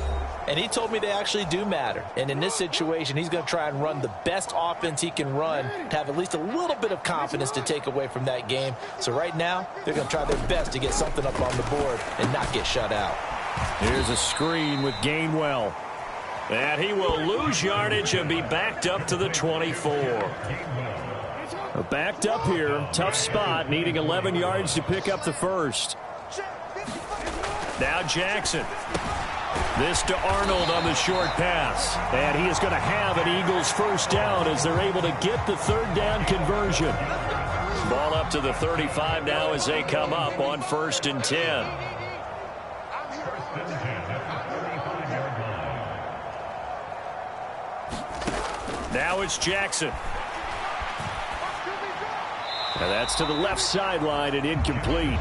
And he told me they actually do matter. And in this situation, he's going to try and run the best offense he can run to have at least a little bit of confidence to take away from that game. So right now, they're going to try their best to get something up on the board and not get shut out. Here's a screen with Gainwell. And he will lose yardage and be backed up to the 24. Backed up here, tough spot, needing 11 yards to pick up the first. Now Jackson. This to Arnold on the short pass. And he is going to have an Eagles first down as they're able to get the third down conversion. Ball up to the 35 now as they come up on 1st and 10. Now it's Jackson. Now that's to the left sideline and incomplete.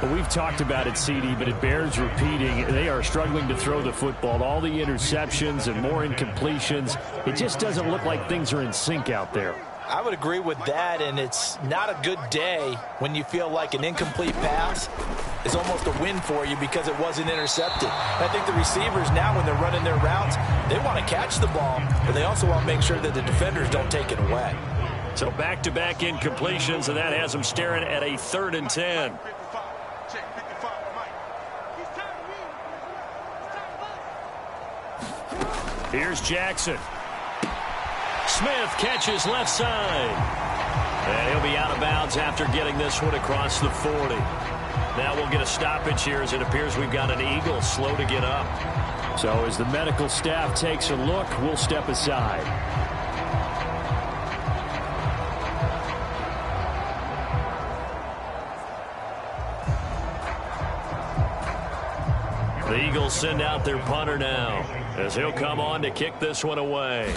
Well, we've talked about it, CD, but it bears repeating. They are struggling to throw the football. All the interceptions and more incompletions. It just doesn't look like things are in sync out there. I would agree with that, and it's not a good day when you feel like an incomplete pass is almost a win for you because it wasn't intercepted. I think the receivers now, when they're running their routes, they want to catch the ball, but they also want to make sure that the defenders don't take it away. So back-to-back incompletions, and that has them staring at a 3rd and 10. Here's Jackson. Smith catches left side. And he'll be out of bounds after getting this one across the 40. Now we'll get a stoppage here as it appears we've got an Eagle slow to get up. So as the medical staff takes a look, we'll step aside. The Eagles send out their punter now as he'll come on to kick this one away.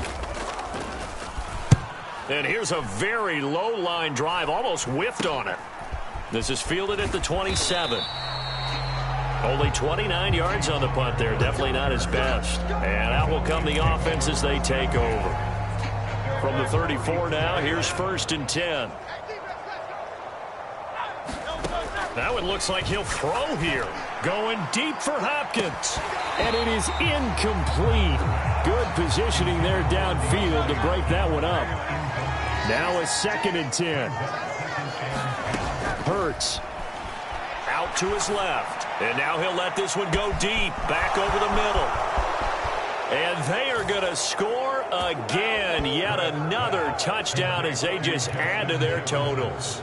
And here's a very low line drive, almost whiffed on it. This is fielded at the 27. Only 29 yards on the punt there. Definitely not his best. And out will come the offense as they take over. From the 34 now, here's 1st and 10. Now it looks like he'll throw here. Going deep for Hopkins. And it is incomplete. Good positioning there downfield to break that one up. Now a 2nd and 10. Hurts. Out to his left. And now he'll let this one go deep. Back over the middle. And they are going to score again. Yet another touchdown as they just add to their totals.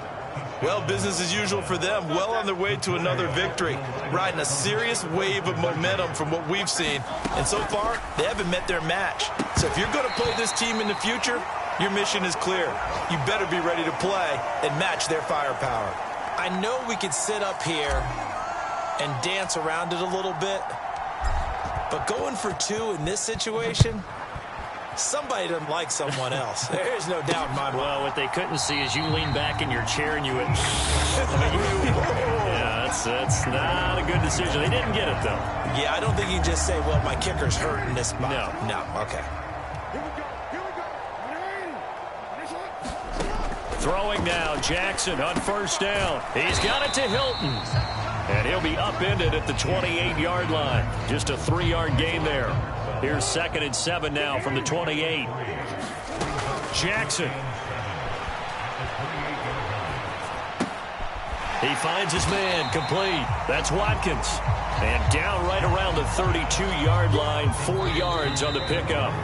Well, business as usual for them. Well on their way to another victory. Riding a serious wave of momentum from what we've seen. And so far, they haven't met their match. So if you're going to play this team in the future, your mission is clear. You better be ready to play and match their firepower. I know we could sit up here and dance around it a little bit. But going for 2 in this situation, somebody doesn't like someone else. There's no doubt in my mind. Well, what they couldn't see is you lean back in your chair and you went, yeah, that's not a good decision. They didn't get it, though. Yeah, I don't think you can just say, well, my kicker's hurt in this spot. No, okay. Throwing now, Jackson on 1st down. He's got it to Hilton. And he'll be upended at the 28-yard line. Just a 3-yard gain there. Here's 2nd and 7 now from the 28. Jackson. He finds his man, complete. That's Watkins. And down right around the 32-yard line, 4 yards on the pickup.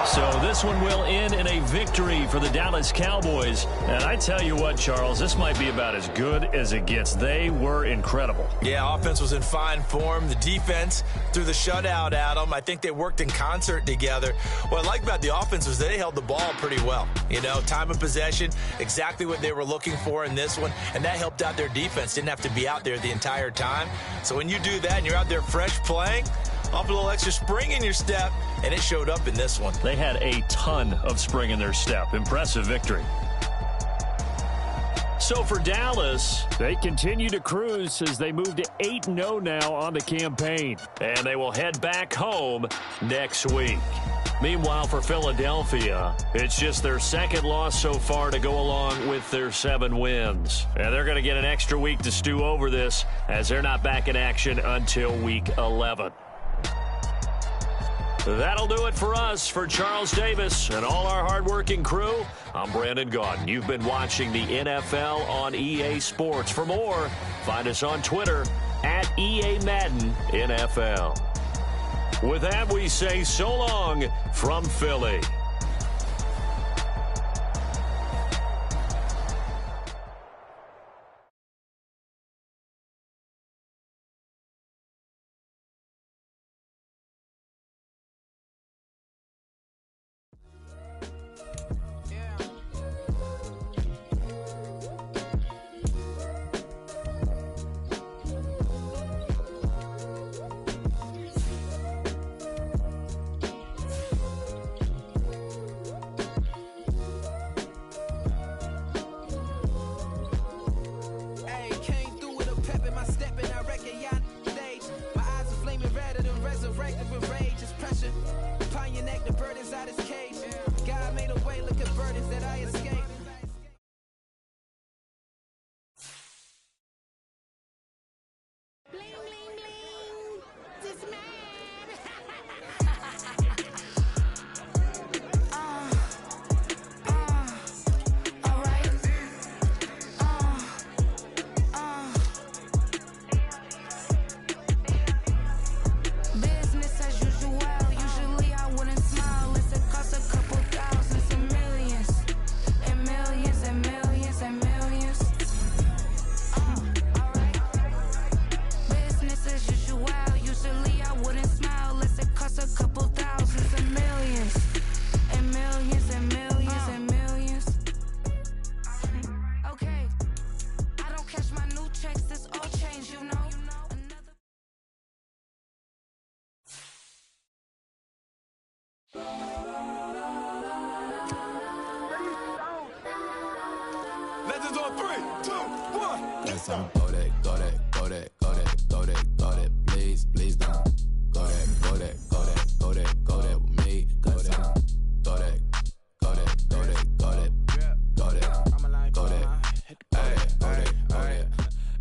So this one will end in a victory for the Dallas Cowboys. And I tell you what, Charles, this might be about as good as it gets. They were incredible. Yeah, offense was in fine form. The defense threw the shutout at them. I think they worked in concert together. What I like about the offense was they held the ball pretty well. You know, time of possession, exactly what they were looking for in this one, and that helped out their defense. Didn't have to be out there the entire time. So when you do that and you're out there fresh playing, off a little extra spring in your step, and it showed up in this one. They had a ton of spring in their step. Impressive victory. So for Dallas, they continue to cruise as they move to 8-0 now on the campaign. And they will head back home next week. Meanwhile, for Philadelphia, it's just their second loss so far to go along with their 7 wins. And they're going to get an extra week to stew over this as they're not back in action until week 11. That'll do it for us. For Charles Davis and all our hardworking crew, I'm Brandon Gaudin. You've been watching the NFL on EA Sports. For more, find us on Twitter at EA Madden NFL. With that, we say so long from Philly. Legends on 3, 2, 1. Yes, I'm go that, go that, go that, go that, go that, go that. Please, please don't go that, go that, go that, go that, go that with me. Go that, go that, go that, go that, go that, go that, go that, go that, go that.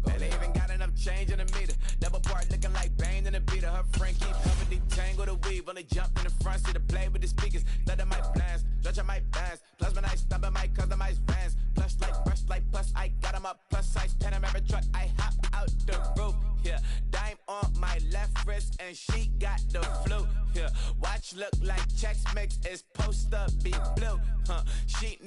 Man, they even got enough change in the meter. Double part looking like Bane in the beater. Her friend keep helping detangle the weave. Only jumped in the front seat to play with the speakers. Let them might blast, stretch might dance. Plus when I stop at my customized vans. Plus like brush like plus I got them up. Plus size Panamera truck. I hop out the roof. Yeah, dime on my left wrist and she got the flu. Yeah, watch look like Chex Mix is supposed to be blue. She